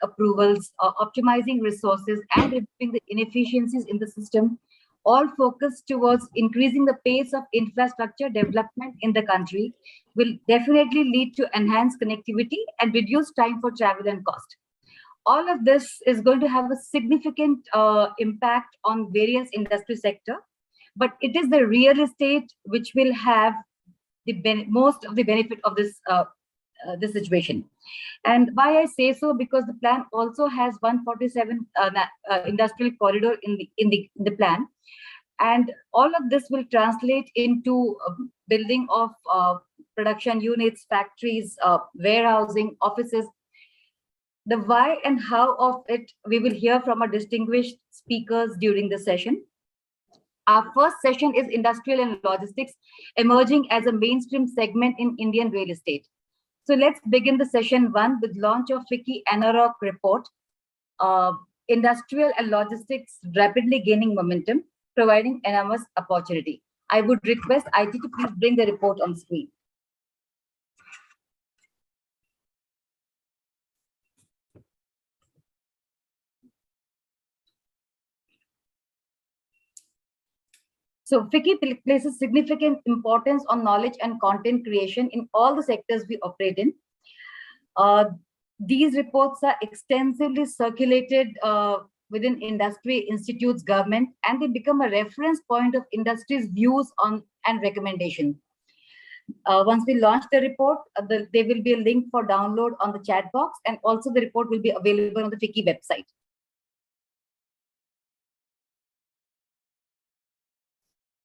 approvals, optimizing resources, and removing the inefficiencies in the system, all focused towards increasing the pace of infrastructure development in the country, will definitely lead to enhanced connectivity and reduce time for travel and cost. All of this is going to have a significant impact on various industry sector, but it is the real estate which will have the most of the benefit of this situation. And why I say so, because the plan also has 147 industrial corridor in the plan, and all of this will translate into building of production units, factories, warehousing, offices. The why and how of it, we will hear from our distinguished speakers during the session. Our first session is Industrial and Logistics, emerging as a mainstream segment in Indian real estate. So let's begin the session one with launch of FICCI NROC report, Industrial and Logistics rapidly gaining momentum, providing enormous opportunity. I would request IT to please bring the report on screen. So FICCI places significant importance on knowledge and content creation in all the sectors we operate in. These reports are extensively circulated within industry, institutes, government, and they become a reference point of industry's views on and recommendation. Once we launch the report, there will be a link for download on the chat box, and also the report will be available on the FICCI website.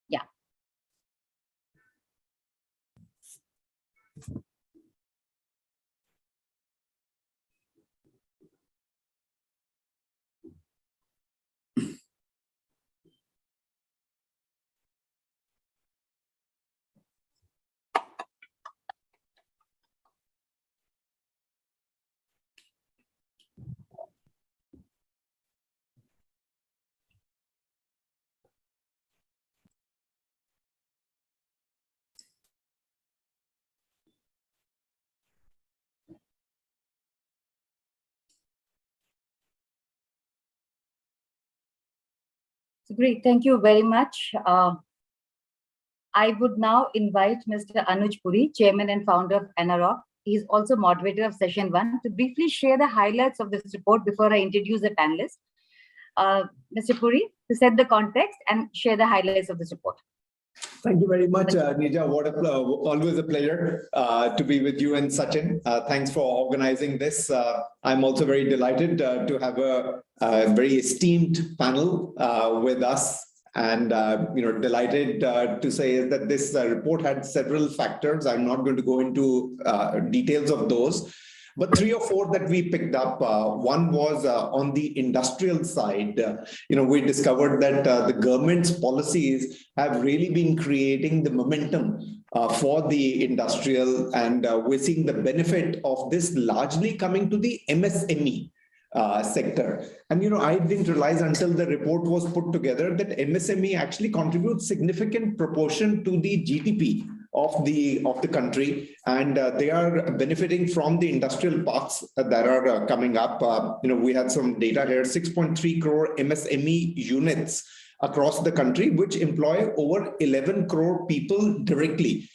Yeah. So great, thank you very much. I would now invite Mr. Anuj Puri, Chairman and Founder of NROC. He is also moderator of session one, to briefly share the highlights of this report before I introduce the panelists. Mr. Puri, to set the context and share the highlights of this report. Thank you very much, Nija. Always a pleasure to be with you and Sachin. Thanks for organizing this. I'm also very delighted to have a very esteemed panel with us, and delighted to say that this report had several factors. I'm not going to go into details of those, but 3 or 4 that we picked up. One was on the industrial side. We discovered that the government's policies have really been creating the momentum for the industrial, and we're seeing the benefit of this largely coming to the MSME sector. And I didn't realize until the report was put together that MSME actually contributes significant proportion to the GDP of the country, and they are benefiting from the industrial parks that are coming up. We had some data here: 6.3 crore MSME units across the country, which employ over 11 crore people directly,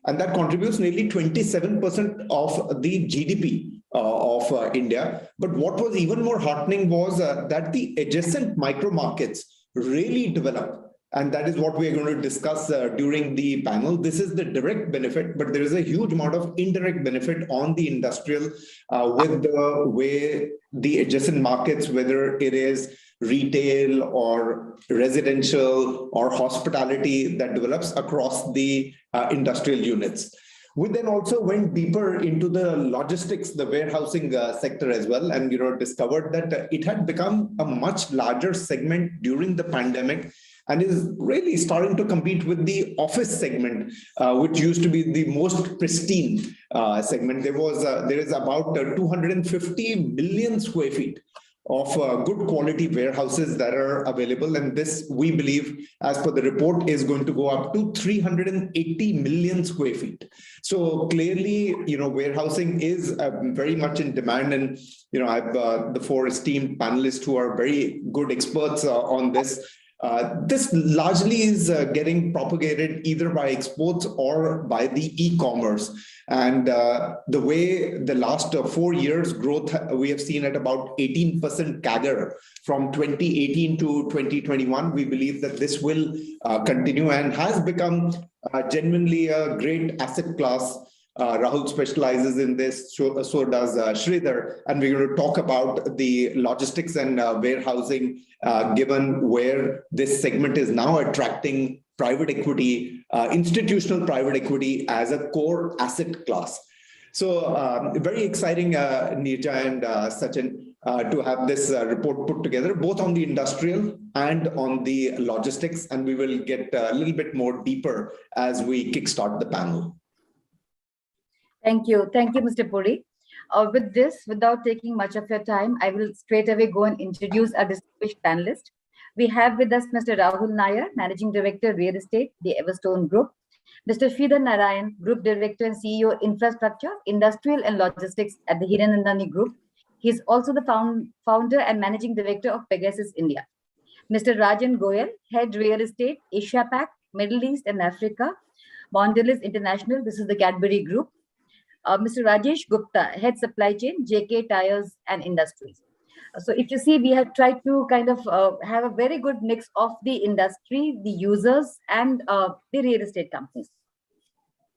and that contributes nearly 27% of the GDP of India. But what was even more heartening was that the adjacent micro markets really developed. And that is what we are going to discuss during the panel. This is the direct benefit, but there is a huge amount of indirect benefit on the industrial with the way the adjacent markets, whether it is retail or residential or hospitality, that develops across the industrial units. We then also went deeper into the logistics, the warehousing sector as well, and discovered that it had become a much larger segment during the pandemic, and is really starting to compete with the office segment, which used to be the most pristine segment. There is about 250 million square feet of good quality warehouses that are available. And this, we believe, as per the report, is going to go up to 380 million square feet. So clearly, warehousing is very much in demand. And, I've the four esteemed panelists who are very good experts on this. This largely is getting propagated either by exports or by the e-commerce. And the way the last 4 years growth, we have seen at about 18% CAGR from 2018 to 2021. We believe that this will continue and has become genuinely a great asset class. Rahul specializes in this, so does Sridhar. And we're going to talk about the logistics and warehousing, given where this segment is now attracting private equity, institutional private equity as a core asset class. So very exciting, Neerja and Sachin, to have this report put together, both on the industrial and on the logistics. And we will get a little bit more deeper as we kickstart the panel. Thank you. Thank you, Mr. Puri. With this, without taking much of your time, I will straight away go and introduce our distinguished panelist. We have with us Mr. Rahul Nair, Managing Director, Real Estate, the Everstone Group. Mr. Sridhar Narayan, Group Director and CEO, Infrastructure, Industrial and Logistics at the Hiranandani Group. He is also the founder and Managing Director of Pegasus India. Mr. Rajan Goyal, Head Real Estate, Asia Pac, Middle East and Africa, Mondelez International, this is the Cadbury Group. Mr. Rajesh Gupta, Head Supply Chain, JK Tires and Industries. So if you see, we have tried to kind of have a very good mix of the industry, the users, and the real estate companies.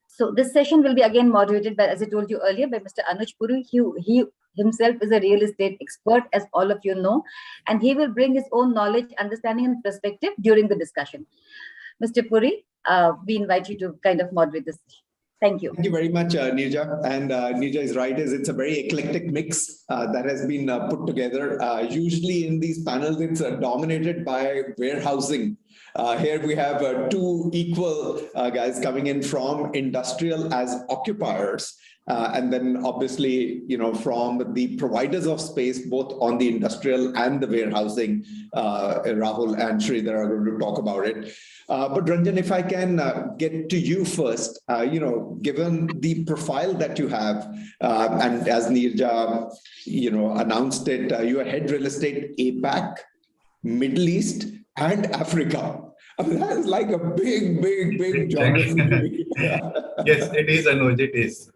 So this session will be again moderated by, as I told you earlier, by Mr. Anuj Puri. He himself is a real estate expert, as all of you know, and he will bring his own knowledge, understanding, and perspective during the discussion. Mr. Puri, we invite you to kind of moderate this session. Thank you. Thank you very much, Neerja. And Neerja is right, it's a very eclectic mix that has been put together. Usually in these panels, it's dominated by warehousing. Here we have two equal guys coming in from industrial as occupiers. And then obviously, from the providers of space, both on the industrial and the warehousing, Rahul and Sridhar are going to talk about it. But Ranjan, if I can get to you first, given the profile that you have, and as Neerja, announced it, you are Head Real Estate APAC, Middle East, and Africa. I mean, that is like a big geography. Yes, it is, Anuj. It is.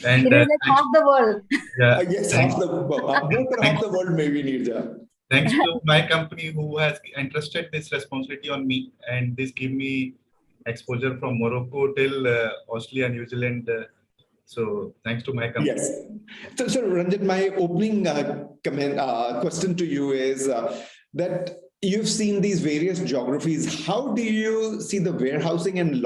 And it is like half the world. Yeah. Yes, half the world, maybe, Neerja. Thanks to my company who has entrusted this responsibility on me, and this give me exposure from Morocco till Australia, New Zealand. So thanks to my company. Yes. So Ranjan, my opening question to you is that you've seen these various geographies. How do you see the warehousing and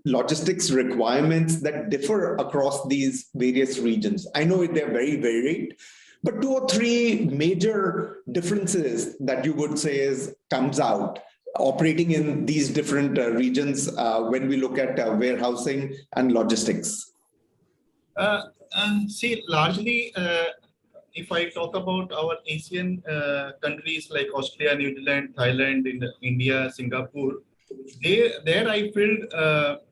logistics requirements that differ across these various regions? I know they're very varied, but 2 or 3 major differences that you would say comes out operating in these different regions when we look at warehousing and logistics. See, largely, if I talk about our Asian countries like Australia, New Zealand, Thailand, India, Singapore, there I feel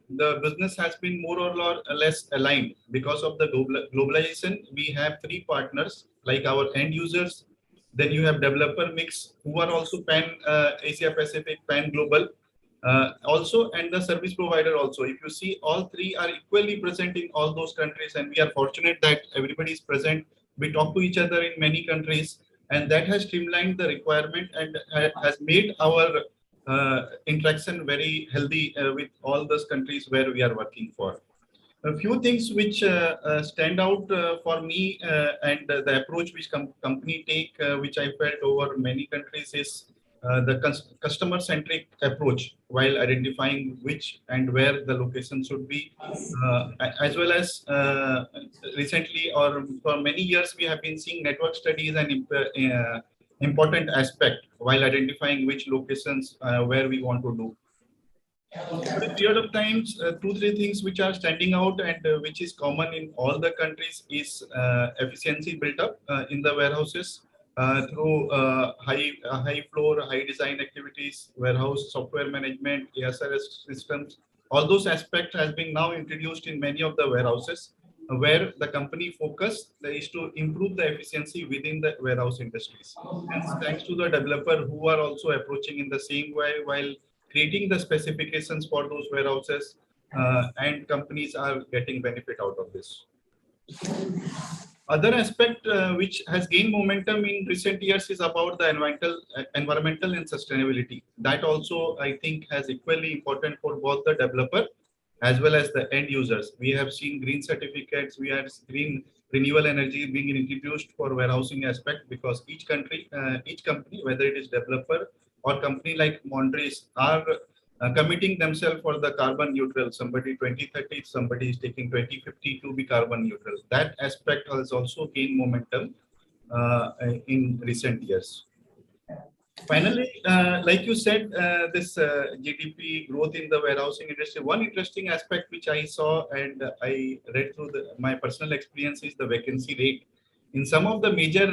the business has been more or less aligned because of the globalization. We have 3 partners like our end users. Then you have developer mix who are also pan Asia Pacific, pan global. Also, and the service provider also. If you see, all 3 are equally present in all those countries, and we are fortunate that everybody is present. We talk to each other in many countries, and that has streamlined the requirement and has made our interaction very healthy with all those countries where we are working for. A few things which stand out for me and the approach which company take, which I felt over many countries, is the customer-centric approach while identifying which and where the location should be, as well as recently or for many years we have been seeing network studies and important aspect while identifying which locations where we want to do. For a period of times, 2-3 things which are standing out and which is common in all the countries is efficiency built up in the warehouses. through high floor, high design activities, warehouse software management, ASRS systems. All those aspects has been now introduced in many of the warehouses, where the company focus is to improve the efficiency within the warehouse industries. Hence, thanks to the developer who are also approaching in the same way while creating the specifications for those warehouses, and companies are getting benefit out of this. Other aspect which has gained momentum in recent years is about the environmental and sustainability. That also, I think, has equally important for both the developer as well as the end users. We have seen green certificates, we have green renewable energy being introduced for warehousing aspect, because each company, whether it is developer or company like Mondris, are committing themselves for the carbon neutral. Somebody 2030, somebody is taking 2050 to be carbon neutral. That aspect has also gained momentum in recent years. Finally, like you said, this GDP growth in the warehousing industry, one interesting aspect which I saw and I read through my personal experience is the vacancy rate. In some of the major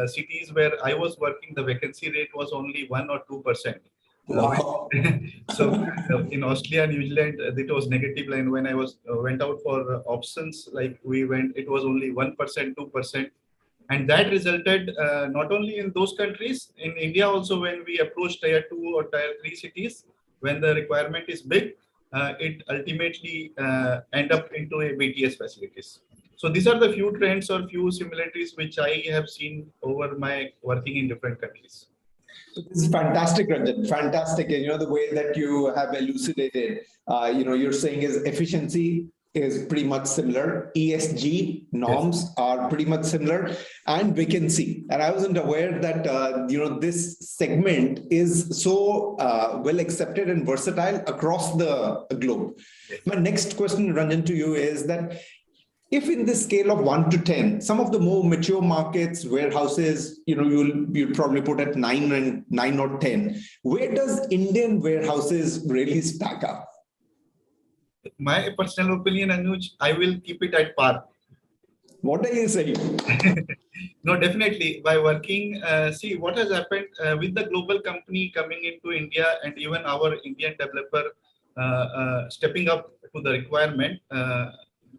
cities where I was working, the vacancy rate was only 1 or 2%. Wow. So in Australia, New Zealand, it was negative line. When I went out for options, like we went, it was only 1%, 2%. And that resulted not only in those countries, in India also, when we approach tier 2 or tier 3 cities, when the requirement is big, it ultimately end up into a BTS facilities. So these are the few trends or few similarities which I have seen over my working in different countries. This is fantastic, Ranjan. Fantastic. And the way that you have elucidated, you're saying is efficiency is pretty much similar. ESG norms are pretty much similar, and vacancy. And I wasn't aware that, this segment is so well accepted and versatile across the globe. My next question, Ranjan, to you is that, if in this scale of 1 to 10, some of the more mature markets, warehouses, you'll probably put at 9 or 10. Where does Indian warehouses really stack up? My personal opinion, Anuj, I will keep it at par. What are you saying? No, definitely. By working, see what has happened with the global company coming into India, and even our Indian developer stepping up to the requirement.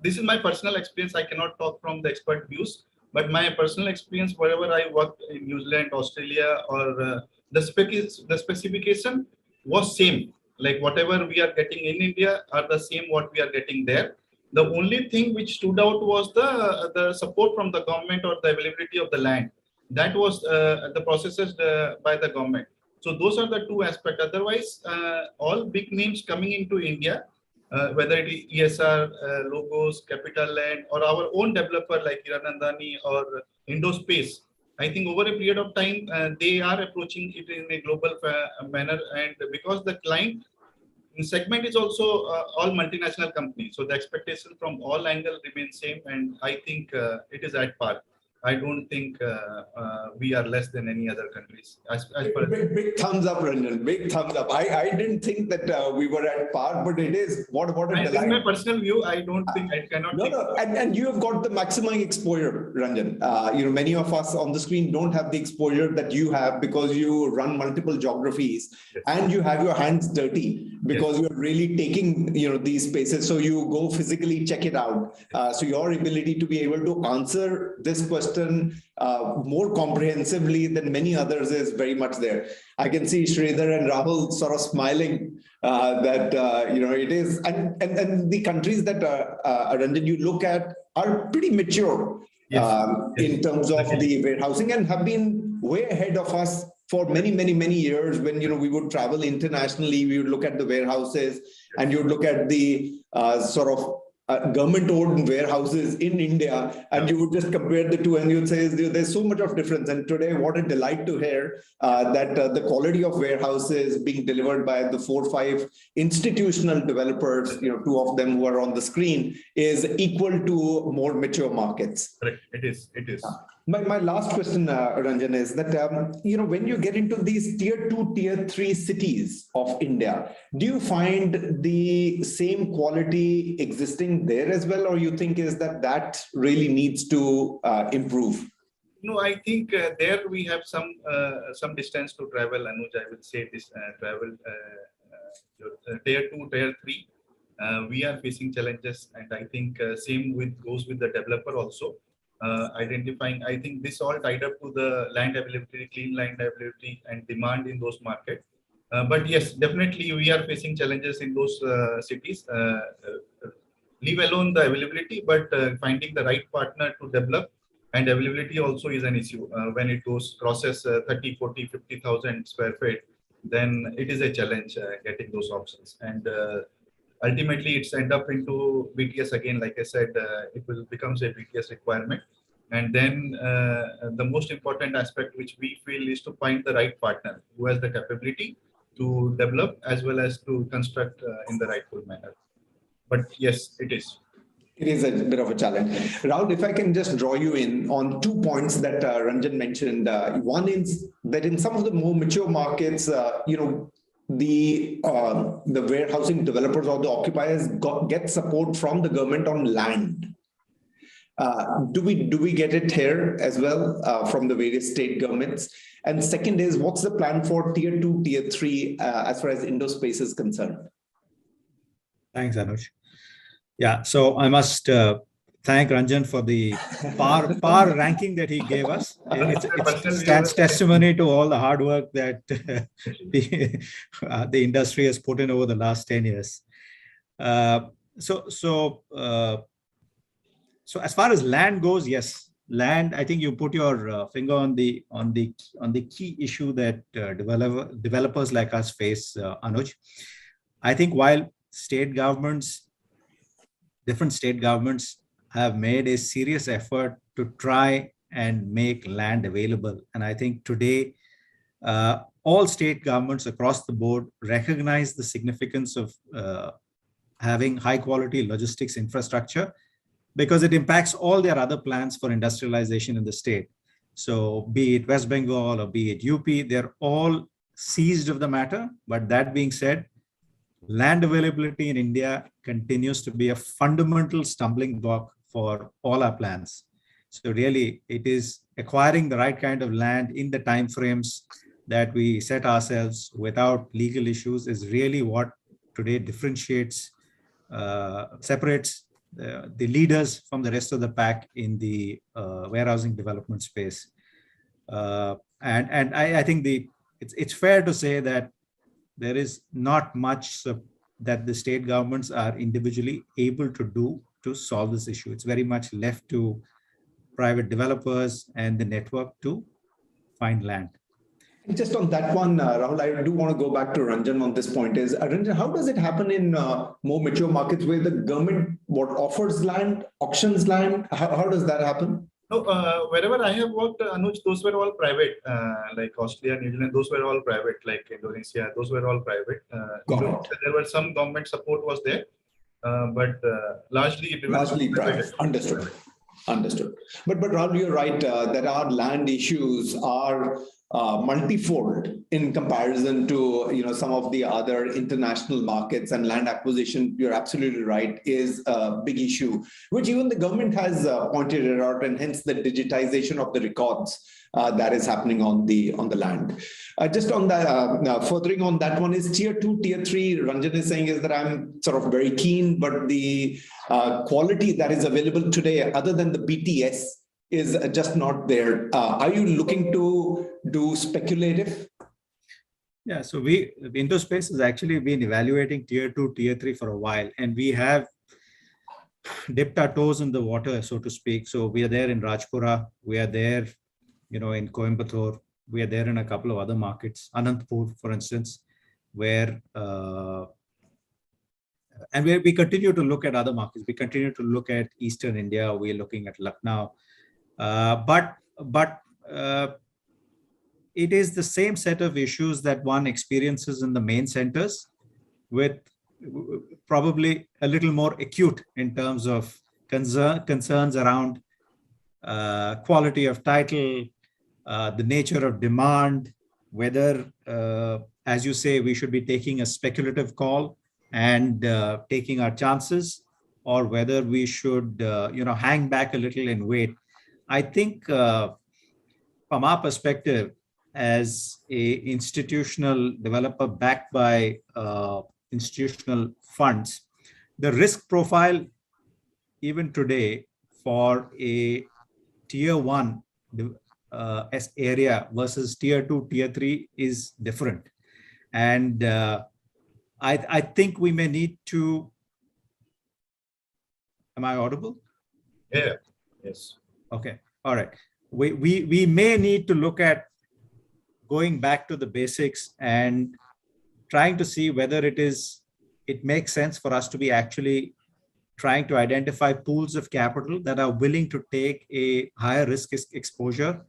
This is my personal experience. I cannot talk from the expert views, but my personal experience, wherever I worked in New Zealand, Australia, or the specification was same. Like whatever we are getting in India are the same what we are getting there. The only thing which stood out was the support from the government or the availability of the land. That was the processes by the government. So those are the two aspects. Otherwise, all big names coming into India, whether it is ESR, Logos, Capital Land, or our own developer like Hiranandani or Indospace, I think over a period of time, they are approaching it in a global manner. And because the client segment is also all multinational companies, so the expectation from all angles remains same. And I think it is at par. I don't think we are less than any other countries. Big thumbs up, Ranjan. Big thumbs up. I didn't think that we were at par, but it is. What a delight. This is my personal view. I don't think I cannot. No. And you have got the maximum exposure, Ranjan. Many of us on the screen don't have the exposure that you have, because you run multiple geographies, and you have your hands dirty because you're really taking these spaces. So you go physically check it out. So your ability to be able to answer this question more comprehensively than many others is very much there. I can see Sridhar and Rahul sort of smiling that it is, and the countries that Ranjan you look at are pretty mature in terms of the warehousing, and have been way ahead of us for many years. When we would travel internationally, we would look at the warehouses, and you would look at the sort of government-owned warehouses in India, and you would just compare the two, and you'd say there's so much of difference. And today, what a delight to hear that the quality of warehouses being delivered by the 4 or 5 institutional developers, 2 of them who are on the screen, is equal to more mature markets. Correct. It is. My last question, Ranjan, is that, when you get into these tier 2, tier 3 cities of India, do you find the same quality existing there as well? Or you think is that really needs to improve? No, I think there we have some distance to travel. Anuj, I will say this travel tier 2, tier 3. We are facing challenges, and I think same goes with the developer also. Identifying, I think this all tied up to the land availability, clean land availability, and demand in those markets. But yes, definitely we are facing challenges in those cities. Leave alone the availability, but finding the right partner to develop, and availability also is an issue. When it goes crosses 30, 40, 50,000 square feet, then it is a challenge getting those options. And ultimately it's end up into BTS again. Like I said, it will becomes a BTS requirement. And then the most important aspect which we feel is to find the right partner who has the capability to develop as well as to construct in the rightful manner. But yes, it is. It is a bit of a challenge. Rahul, if I can just draw you in on 2 points that Ranjan mentioned. One is that in some of the more mature markets, the warehousing developers or the occupiers get support from the government on land. Do we get it here as well from the various state governments? And second is, what's the plan for tier 2, tier 3 as far as indoor space is concerned? Thanks, Anuj. Yeah, so I must thank Ranjan for the par ranking that he gave us. It stands testimony to all the hard work that the industry has put in over the last 10 years. So as far as land goes, yes, land. I think you put your finger on the key issue that developers like us face, Anuj. I think while different state governments have made a serious effort to try and make land available. And I think today, all state governments across the board recognize the significance of having high quality logistics infrastructure, because it impacts all their other plans for industrialization in the state. So be it West Bengal or be it UP, they're all seized of the matter. But that being said, land availability in India continues to be a fundamental stumbling block for all our plans. So really, it is acquiring the right kind of land in the timeframes that we set ourselves without legal issues is really what today separates the leaders from the rest of the pack in the warehousing development space. And I think it's fair to say that there is not much that the state governments are individually able to do to solve this issue. It's very much left to private developers and the network to find land. Just on that one, Rahul, I do want to go back to Ranjan on this point. Ranjan, how does it happen in more mature markets where the government offers land, auctions land? How does that happen? No, wherever I have worked, Anuj, those were all private, like Australia, New Zealand, those were all private, like Indonesia, those were all private. There were some government support was there, but largely it was private. Understood. But Rahul, you're right that our land issues are multifold in comparison to some of the other international markets, and land acquisition, you're absolutely right, is a big issue, which even the government has pointed it out, and hence the digitization of the records that is happening on the land. Just on that, furthering on that one is tier 2, tier 3. Ranjan is saying is that I'm sort of very keen, but the quality that is available today, other than the BTS, is just not there. Are you looking to do speculative? Yeah, so Indospace has actually been evaluating tier 2, tier 3 for a while, and we have dipped our toes in the water, so to speak. So we are there in Rajpura, we are there, in Coimbatore, we are there in a couple of other markets, Anantapur, for instance, where and we continue to look at other markets. We continue to look at Eastern India. We are looking at Lucknow. But it is the same set of issues that one experiences in the main centers, with probably a little more acute in terms of concerns around quality of title, the nature of demand, whether, as you say, we should be taking a speculative call and taking our chances, or whether we should, hang back a little and wait. I think from our perspective, as a institutional developer backed by institutional funds, the risk profile even today for a tier one area versus tier two, tier three is different. And I think we may need to, am I audible? Yeah. Yes. Okay. All right. We may need to look at going back to the basics and trying to see whether it makes sense for us to be actually trying to identify pools of capital that are willing to take a higher risk exposure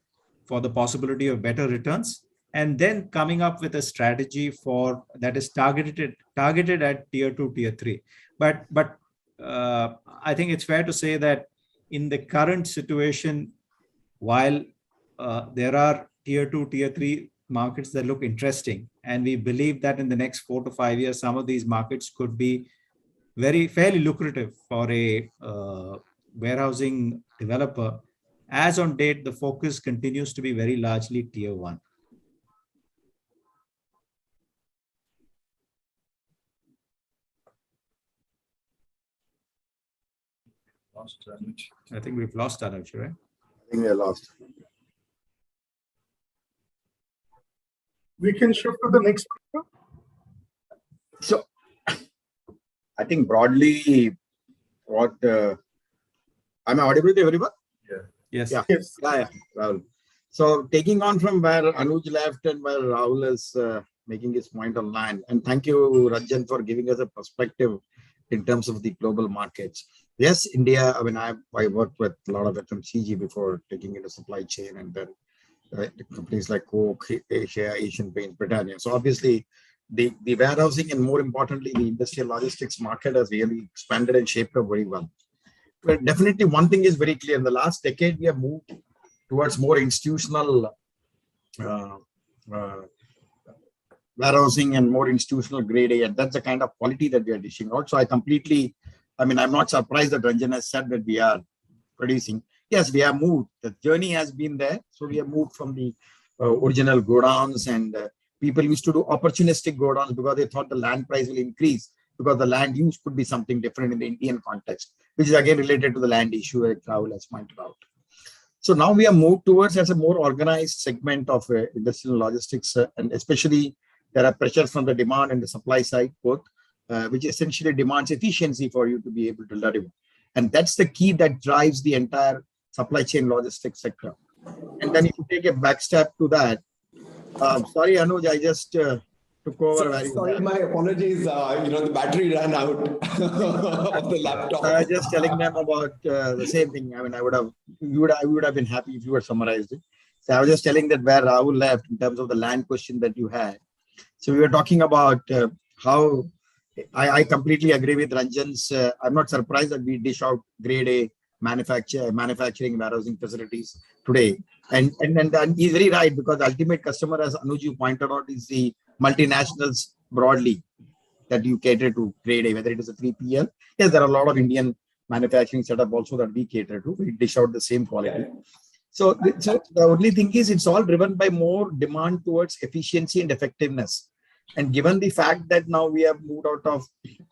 for the possibility of better returns, and then coming up with a strategy for that is targeted at tier two, tier three. But I think it's fair to say that in the current situation, while there are tier two, tier three markets that look interesting, and we believe that in the next 4 to 5 years, some of these markets could be fairly lucrative for a warehousing developer. As on date, the focus continues to be very largely tier one. I think we've lost Anuj, right? I think we are lost. We can shift to the next picture. So, I think broadly, what am I audible to everyone? Yes. Yeah. Yes. Yeah, Rahul. So, taking on from where Anuj left and where Rahul is making his point on land, and thank you, Ranjan, for giving us a perspective in terms of the global markets. Yes, India. I mean, I worked with a lot of FMCG before taking into supply chain, and then companies like Coke, Asia, Asian Paints, Britannia. So obviously, the warehousing and more importantly, the industrial logistics market has really expanded and shaped up very well. But definitely, one thing is very clear: in the last decade, we have moved towards more institutional warehousing and more institutional grade A, and that's the kind of quality that we are dishing out. So I'm not surprised that Ranjan has said that we are producing. Yes, we have moved. The journey has been there. So we have moved from the original godowns, and people used to do opportunistic godowns because they thought the land price will increase because the land use could be something different in the Indian context, which is again related to the land issue that Rahul has pointed out. So now we have moved towards as a more organized segment of industrial logistics, and especially there are pressures from the demand and the supply side both, which essentially demands efficiency for you to be able to deliver. And that's the key that drives the entire supply chain logistics sector. And then if you take a back step to that, sorry, Anuj, I just took over. Sorry, my apologies. The battery ran out of the laptop. I was just telling them about the same thing. I mean, you would have been happy if you had summarized it. So I was just telling that where Rahul left in terms of the land question that you had. So we were talking about how I completely agree with Ranjan's. I'm not surprised that we dish out grade A manufacturing warehousing facilities today. And he's very right, because the ultimate customer, as Anuj you pointed out, is the multinationals broadly that you cater to grade A, whether it is a 3PL. Yes, there are a lot of Indian manufacturing setup also that we cater to. We dish out the same quality. So the only thing is it's all driven by more demand towards efficiency and effectiveness. And given the fact that now we have moved out of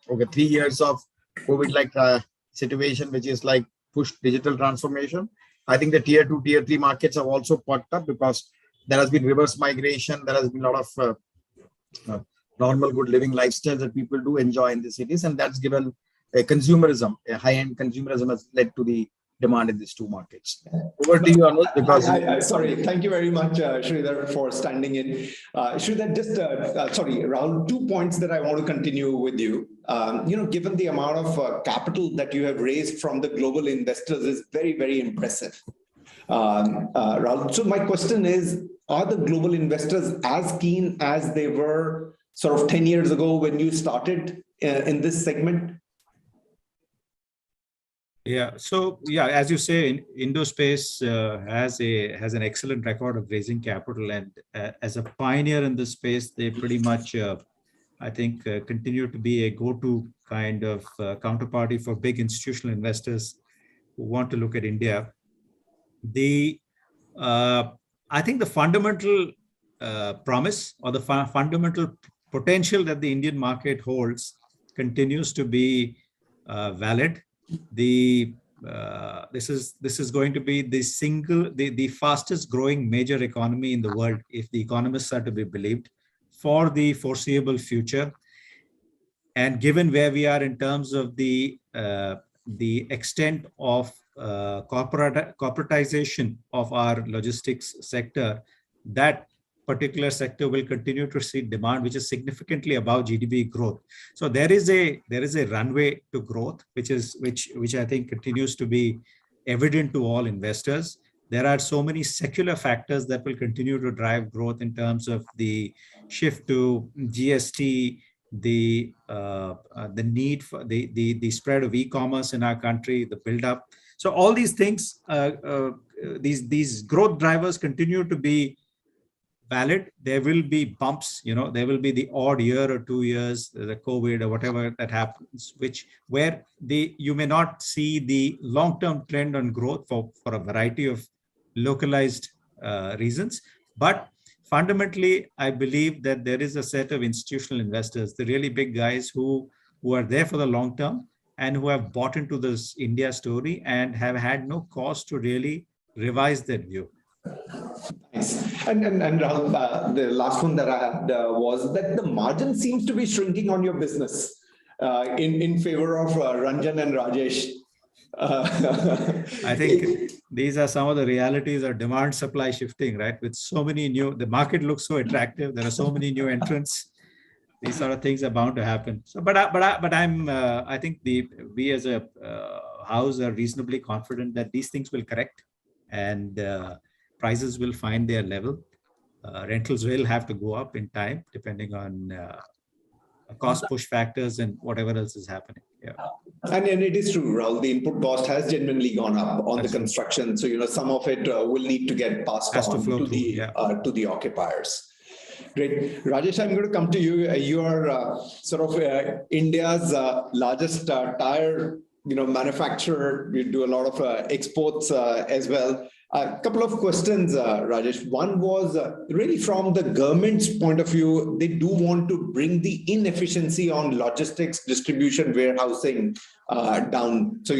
3 years of COVID-like situation, which is like push digital transformation, I think the tier 2, tier 3 markets have also popped up because there has been reverse migration. There has been a lot of normal good living lifestyles that people do enjoy in the cities. And that's given a consumerism, a high-end consumerism has led to the demand in these two markets. Over to you, Anuj, because... Sorry, thank you very much, Sridhar, for standing in. Sridhar, Rahul, 2 points that I want to continue with you. Given the amount of capital that you have raised from the global investors is very, very impressive. Rahul, so my question is, are the global investors as keen as they were sort of 10 years ago when you started in this segment? Yeah. So yeah, as you say, Indospace has an excellent record of raising capital, and as a pioneer in this space, they pretty much, I think, continue to be a go-to kind of counterparty for big institutional investors who want to look at India. I think the fundamental promise or the fundamental potential that the Indian market holds continues to be valid. This is going to be the fastest growing major economy in the world, if the economists are to be believed, for the foreseeable future. And given where we are in terms of the extent of corporatization of our logistics sector, that particular sector will continue to see demand which is significantly above GDP growth. So there is a runway to growth, which I think continues to be evident to all investors. There are so many secular factors that will continue to drive growth in terms of the shift to GST, the need for the spread of e-commerce in our country, the build-up. So all these things, these growth drivers continue to be valid. There will be bumps, there will be the odd year or 2 years, the COVID or whatever that happens, where you may not see the long-term trend on growth for a variety of localized reasons. But fundamentally, I believe that there is a set of institutional investors, the really big guys who are there for the long term and who have bought into this India story and have had no cause to really revise that view. Nice. And Rahul, the last one that I had was that the margin seems to be shrinking on your business in favor of Ranjan and Rajesh. I think these are some of the realities of demand supply shifting, right? With so many the market looks so attractive. There are so many new entrants. These sort of things are bound to happen. So, I think we as a house are reasonably confident that these things will correct and prices will find their level. Rentals will have to go up in time, depending on cost push factors and whatever else is happening. Yeah. And it is true, Rahul, the input cost has genuinely gone up on the construction. So, some of it will need to get passed on to the occupiers. Great. Rajesh, I'm going to come to you. You are sort of India's largest tire manufacturer. You do a lot of exports as well. A couple of questions, Rajesh. One was really from the government's point of view, they do want to bring the inefficiency on logistics, distribution, warehousing down. So,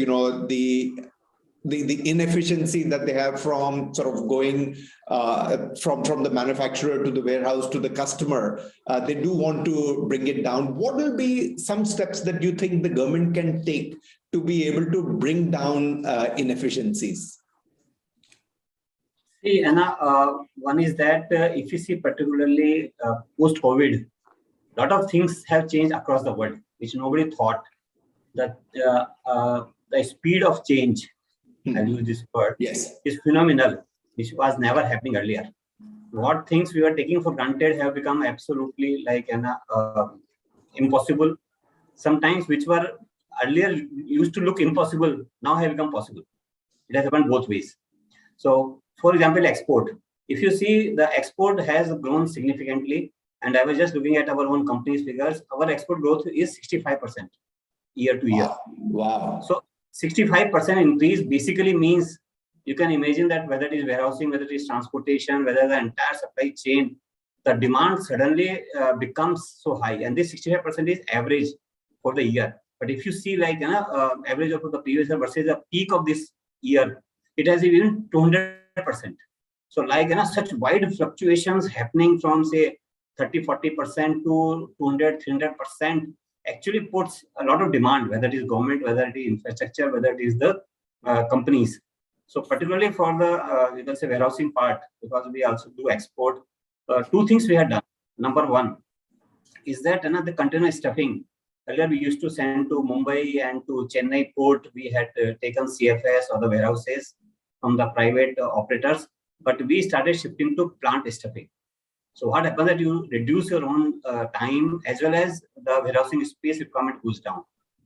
the inefficiency that they have from sort of going from the manufacturer to the warehouse to the customer, they do want to bring it down. What will be some steps that you think the government can take to be able to bring down inefficiencies? See, Anna, one is that if you see particularly post-COVID, a lot of things have changed across the world, which nobody thought. That the speed of change, I'll use this word, yes, is phenomenal, which was never happening earlier. What things we were taking for granted have become absolutely impossible. Sometimes which were earlier used to look impossible, now have become possible. It has happened both ways. So, for example, export. If you see, the export has grown significantly, and I was just looking at our own company's figures. Our export growth is 65% year to year. Wow. So 65% increase basically means you can imagine that whether it is warehousing, whether it is transportation, whether the entire supply chain, the demand suddenly becomes so high. And this 65% is average for the year. But if you see average of the previous year versus the peak of this year, it has even 200%. So such wide fluctuations happening from say 30-40% to 200-300% actually puts a lot of demand, whether it is government, whether it is infrastructure, whether it is the companies. So particularly for the you can say warehousing part, because we also do export, two things we had done. Number one is that the container stuffing. Earlier we used to send to Mumbai and to Chennai port. We had taken CFS or the warehouses from the private operators, but we started shifting to plant stuffing. So what happens that you reduce your own time as well as the warehousing space requirement goes down.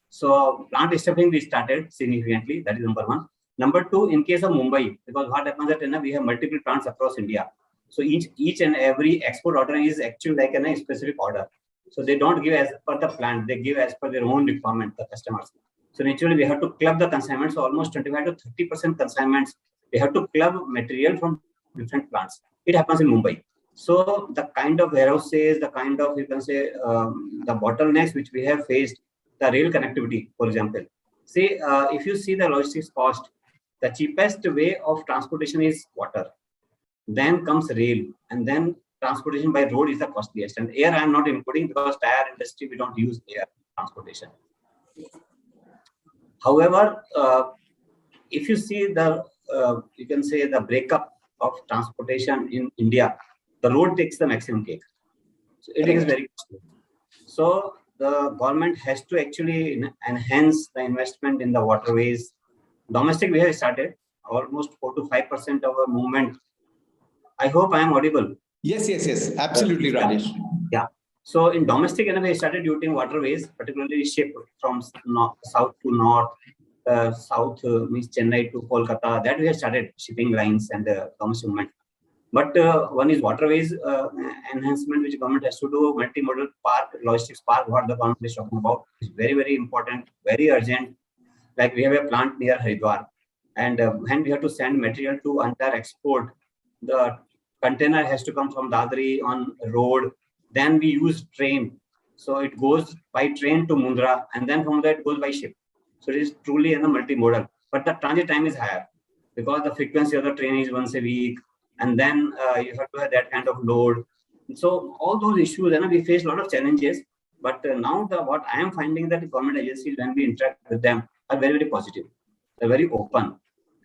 So plant stuffing we started significantly. That is number one. Number two, in case of Mumbai, because what happens that we have multiple plants across India. So each and every export order is actually like a specific order. So they don't give as per the plant, they give as per their own requirement, the customers. So naturally we have to club the consignments, so almost 25 to 30% consignments. We have to club material from different plants. it happens in Mumbai. So the kind of warehouses, the kind of, you can say, the bottlenecks which we have faced, the rail connectivity, for example. See, if you see the logistics cost, the cheapest way of transportation is water. Then comes rail, and then transportation by road is the costliest. And air I am not including because tire industry, we don't use air transportation. However, if you see the, you can say the breakup of transportation in India, the road takes the maximum cake. So it is very costly. So the government has to actually enhance the investment in the waterways. Domestic, we have started almost 4 to 5% of our movement. I hope I am audible. Yes, absolutely, Rajesh. Yeah. So in domestic, we started using waterways, particularly ship from south to north, south means Chennai to Kolkata. That we have started shipping lines and domestic movement. But one is waterways enhancement, which government has to do. Multimodal park, logistics park, what the government is talking about, is very, very important, very urgent. Like we have a plant near Haridwar, and when we have to send material to under export, the container has to come from Dadri on road. Then we use train, so it goes by train to Mundra, and then from there it goes by ship. So it is truly in a multimodal, but the transit time is higher because the frequency of the train is once a week, and then you have to have that kind of load. So all those issues, we face a lot of challenges. But now what I am finding that the government agencies, when we interact with them, are very, very positive. They're very open,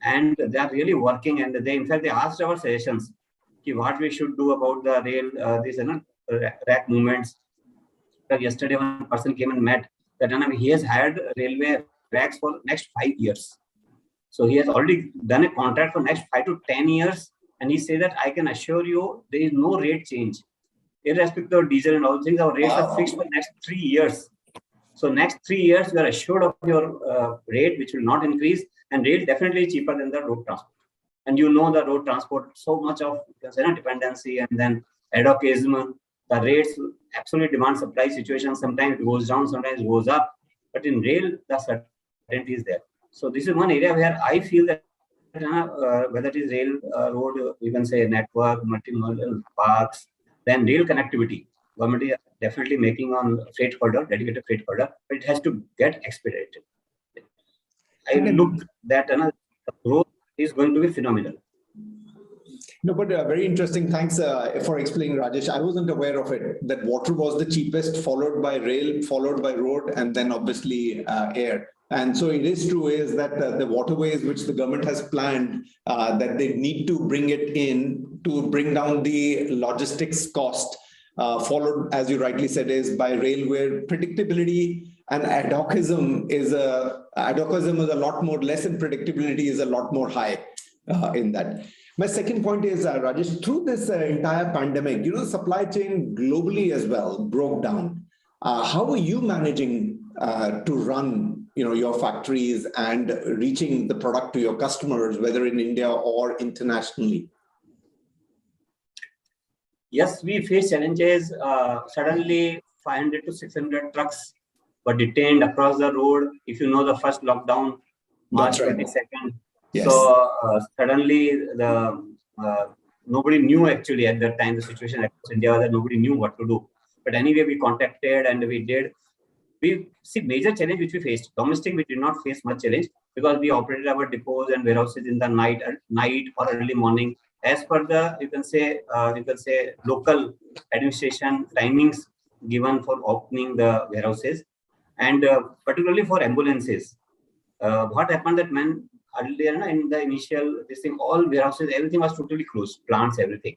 and they are really working. And they, in fact, they asked our suggestions, what we should do about the rail, these rack movements. Yesterday, one person came and met that he has hired railway racks for next 5 years. So he has already done a contract for next 5 to 10 years. And he said that I can assure you there is no rate change. Irrespective of diesel and all things, our rates are fixed for next 3 years. So next 3 years, you are assured of your rate, which will not increase. And rail definitely cheaper than the road transport. And you know the road transport, so much of dependency and then ad hocism. The rates absolutely demand supply situation. Sometimes it goes down, sometimes it goes up. But in rail, the certainty is there. So this is one area where I feel that whether it is rail, road, you can say network, multimodal parks, then rail connectivity. Government is definitely making on freight corridor, dedicated freight corridor, but it has to get expedited. I look that the growth is going to be phenomenal. No, but very interesting. Thanks for explaining, Rajesh. I wasn't aware of it, that water was the cheapest, followed by rail, followed by road, and then obviously air. And so it is true is that the waterways which the government has planned, that they need to bring it in to bring down the logistics cost, followed, as you rightly said, is by rail, where predictability and ad hocism is a lot more less, and predictability is a lot more high in that. My second point is, Rajesh, through this entire pandemic, supply chain globally as well broke down. How are you managing to run your factories and reaching the product to your customers, whether in India or internationally? Yes, we face challenges. Suddenly 500 to 600 trucks were detained across the road. If you know the first lockdown, March 22nd. Yes. So suddenly nobody knew actually at that time the situation across India was that nobody knew what to do. But anyway, we contacted and we did. We see major challenge which we faced. Domestic, we did not face much challenge because we operated our depots and warehouses in the night or early morning, as per the you can say local administration timings given for opening the warehouses, and particularly for ambulances. What happened that earlier in the initial all warehouses, everything was totally closed, plants, everything.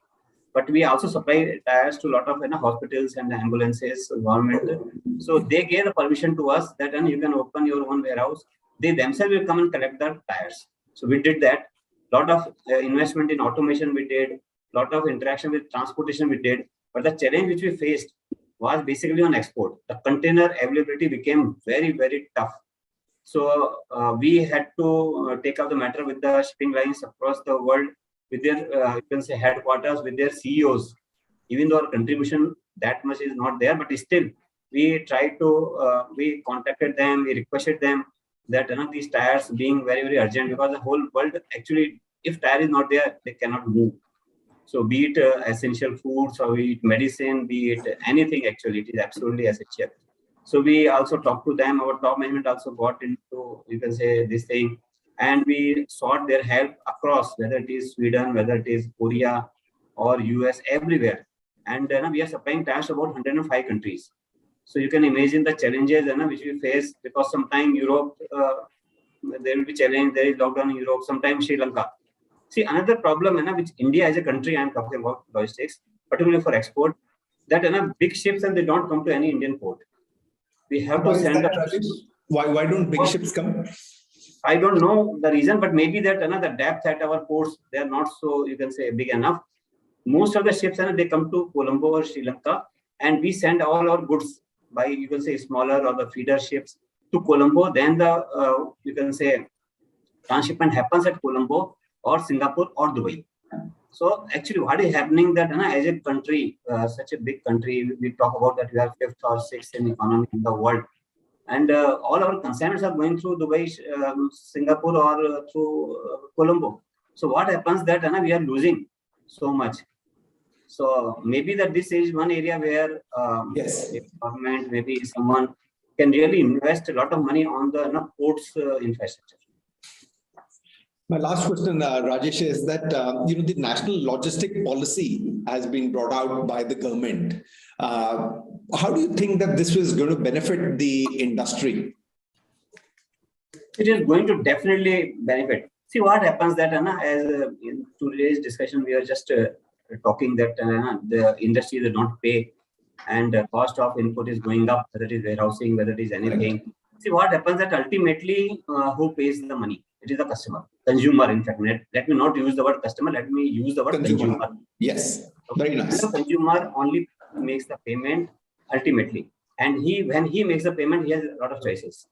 But we also supply tires to a lot of hospitals and ambulances, government. So they gave the permission to us that you can open your own warehouse. They themselves will come and collect the tires. So we did that. Lot of investment in automation we did. Lot of interaction with transportation we did. But the challenge which we faced was basically on export. The container availability became very, very tough. So we had to take up the matter with the shipping lines across the world, with their you can say headquarters, with their CEOs. Even though our contribution that much is not there, but still we tried to we contacted them, we requested them that these tires being very, very urgent, because the whole world actually, if tire is not there, they cannot move. So be it essential foods or be it medicine, be it anything, actually, it is absolutely essential. So we also talked to them. Our top management also got into, you can say, this thing, and we sought their help across, whether it is Sweden, whether it is Korea or US, everywhere. And we are supplying tires to about 105 countries. So you can imagine the challenges which we face, because sometimes Europe, there will be challenge, there is lockdown in Europe, sometimes Sri Lanka. See, another problem which India as a country, I am talking about logistics, particularly for export, that big ships and they don't come to any Indian port. We have to send that, Rajesh? Why don't big ships come? I don't know the reason, but maybe that the depth at our ports, they are not so, you can say, big enough. Most of the ships they come to Colombo or Sri Lanka, and we send all our goods by, you can say, smaller or the feeder ships to Colombo. Then the you can say transshipment happens at Colombo or Singapore or Dubai. So actually, what is happening that as a country, such a big country, we talk about that we are 5th or 6th in economy in the world, and all our consignments are going through Dubai, Singapore, or through Colombo. So what happens that we are losing so much. So maybe that this is one area where Yes, government, maybe someone can really invest a lot of money on the ports infrastructure. my last question, Rajesh, is that the national logistic policy has been brought out by the government. How do you think that this is going to benefit the industry? It is going to definitely benefit. See what happens that as in today's discussion, we are just talking that the industry does not pay, and the cost of input is going up, whether it is warehousing, whether it is anything. Right. See what happens that ultimately who pays the money? It is the consumer. In fact, let me not use the word customer. Let me use the word consumer. Yes, okay. Very nice. The consumer only makes the payment ultimately, and when he makes the payment, he has a lot of choices.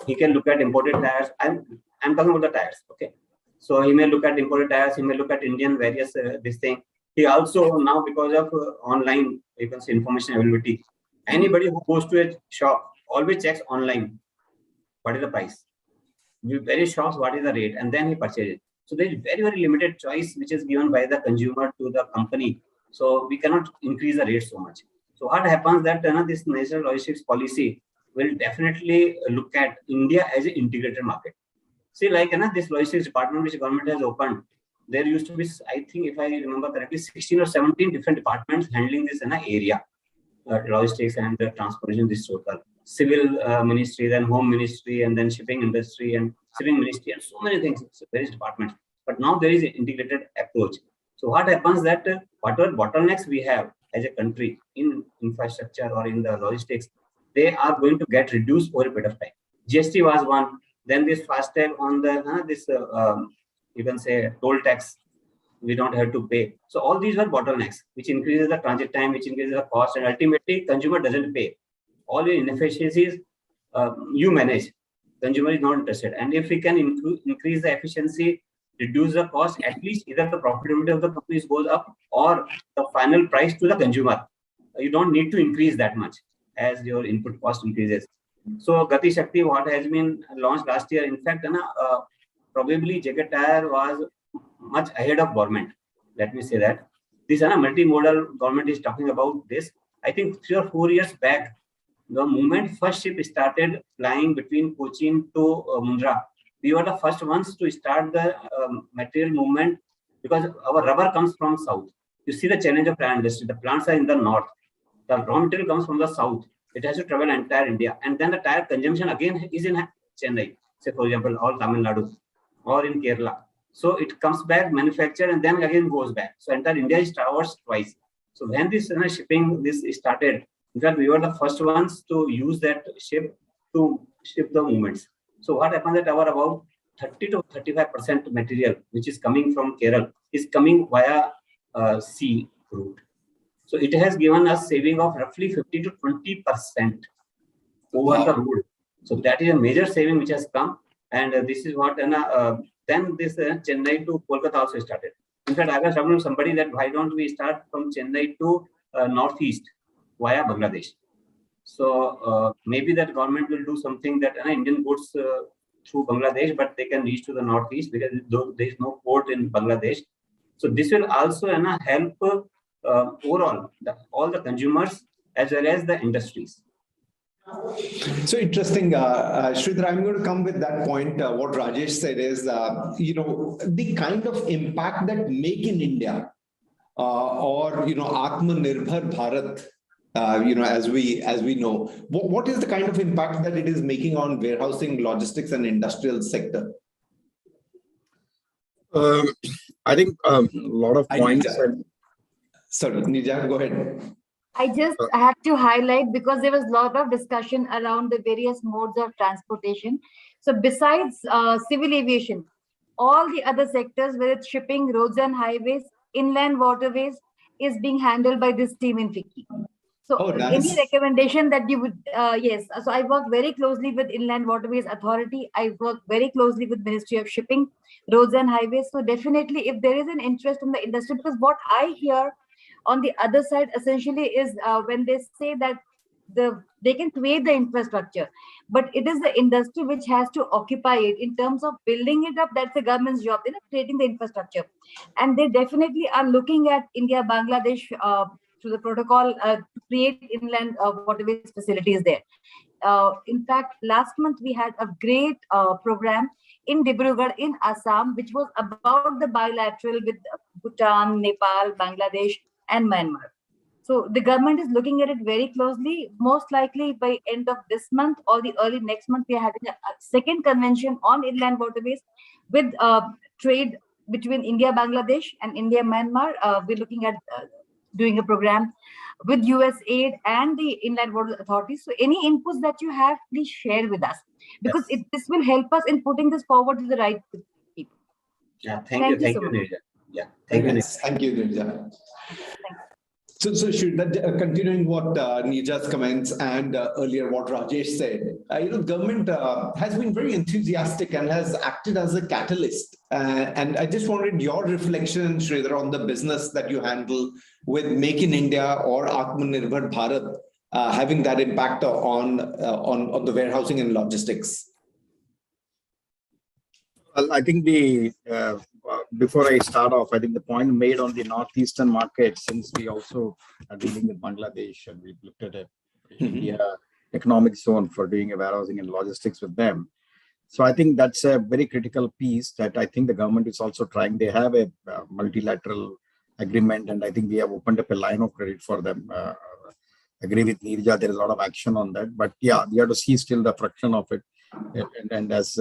He can look at imported tires. I'm talking about the tires. Okay, so he may look at imported tires. He may look at Indian various this thing. He also now, because of online, you can see information availability. Anybody who goes to a shop always checks online what is the price. He very shops what is the rate, and then he purchases it. So there is very, very limited choice which is given by the consumer to the company. So we cannot increase the rate so much. So what happens that this national logistics policy will definitely look at India as an integrated market. See, like this logistics department which government has opened, there used to be, I think, if I remember correctly, 16 or 17 different departments handling this area, logistics and transportation, this total. Civil ministry, then home ministry, and then shipping industry and shipping ministry, and so many things, various departments. But now there is an integrated approach. So what happens that whatever bottlenecks we have as a country in infrastructure or in the logistics, they are going to get reduced over a period of time. GST was one. Then this FASTag on the you can say toll tax, we don't have to pay. So all these were bottlenecks, which increases the transit time, which increases the cost, and ultimately consumer doesn't pay. All your inefficiencies you manage. Consumer is not interested. And if we can increase the efficiency, reduce the cost, at least either the profitability of the companies goes up or the final price to the consumer. You don't need to increase that much as your input cost increases. So Gati Shakti, what has been launched last year, in fact, probably JK Tire was much ahead of government. Let me say that. This multimodal government is talking about this. I think 3 or 4 years back, the moment first ship started flying between Cochin to Mundra, we were the first ones to start the material movement, because our rubber comes from south. You see the challenge of tire industry. The plants are in the north. The raw material comes from the south. It has to travel entire India. And then the tire consumption again is in Chennai, say for example, or Tamil Nadu, or in Kerala. So it comes back, manufactured, and then again goes back. So entire India is traversed twice. So when this shipping this started, in fact, we were the first ones to use that ship to ship the movements. So what happens that our about 30 to 35% material, which is coming from Kerala, is coming via sea route. So it has given us saving of roughly 50 to 20% over the road. So that is a major saving which has come. And this is what, then this Chennai to Kolkata also started. In fact, I was talking to somebody that why don't we start from Chennai to northeast via Bangladesh. So maybe that government will do something that Indian goods through Bangladesh, but they can reach to the northeast because there is no port in Bangladesh. So this will also help overall all the consumers as well as the industries. So interesting, Sridhar. I'm going to come with that point. What Rajesh said is, the kind of impact that Make in India or Atmanirbhar Bharat, as we know, what is the kind of impact that it is making on warehousing, logistics, and industrial sector? I think a lot of points. Sorry, Nija, go ahead. I just had to highlight, because there was a lot of discussion around the various modes of transportation. So besides civil aviation, all the other sectors, whether it's shipping, roads and highways, inland waterways, is being handled by this team in FICCI. So any recommendation that you would, yes. So I work very closely with Inland Waterways Authority. I work very closely with Ministry of Shipping, Roads and Highways. So definitely, if there is an interest in the industry, because what I hear on the other side essentially is when they say that they can create the infrastructure, but it is the industry which has to occupy it. In terms of building it up, that's the government's job, creating the infrastructure. And they definitely are looking at India, Bangladesh through the protocol to create inland waterways facilities there. In fact, last month we had a great program in Dibrugarh in Assam, which was about the bilateral with Bhutan, Nepal, Bangladesh, and Myanmar. So the government is looking at it very closely. Most likely by end of this month or the early next month, we are having a second convention on inland waterways with trade between India, Bangladesh, and India, Myanmar. We're looking at doing a program with USAID and the Inland Water Authority. So any inputs that you have, please share with us, because this will help us in putting this forward to the right people. Yeah, thank you so much. Nirja. Yeah, thank you. Thank you, Nirja. So continuing what Nija's comments and earlier what Rajesh said, government has been very enthusiastic and has acted as a catalyst. And I just wanted your reflection, Sridhar, on the business that you handle with Make in India or Atmanirbhar Bharat having that impact on the warehousing and logistics. Well, I think before I start off, I think the point made on the northeastern market, since we also are dealing with Bangladesh and we've looked at India economic zone for doing a warehousing and logistics with them. So I think that's a very critical piece that I think the government is also trying. They have a multilateral agreement, and I think we have opened up a line of credit for them. Agree with Nirja, there is a lot of action on that, but yeah, we have to see still the fraction of it. And as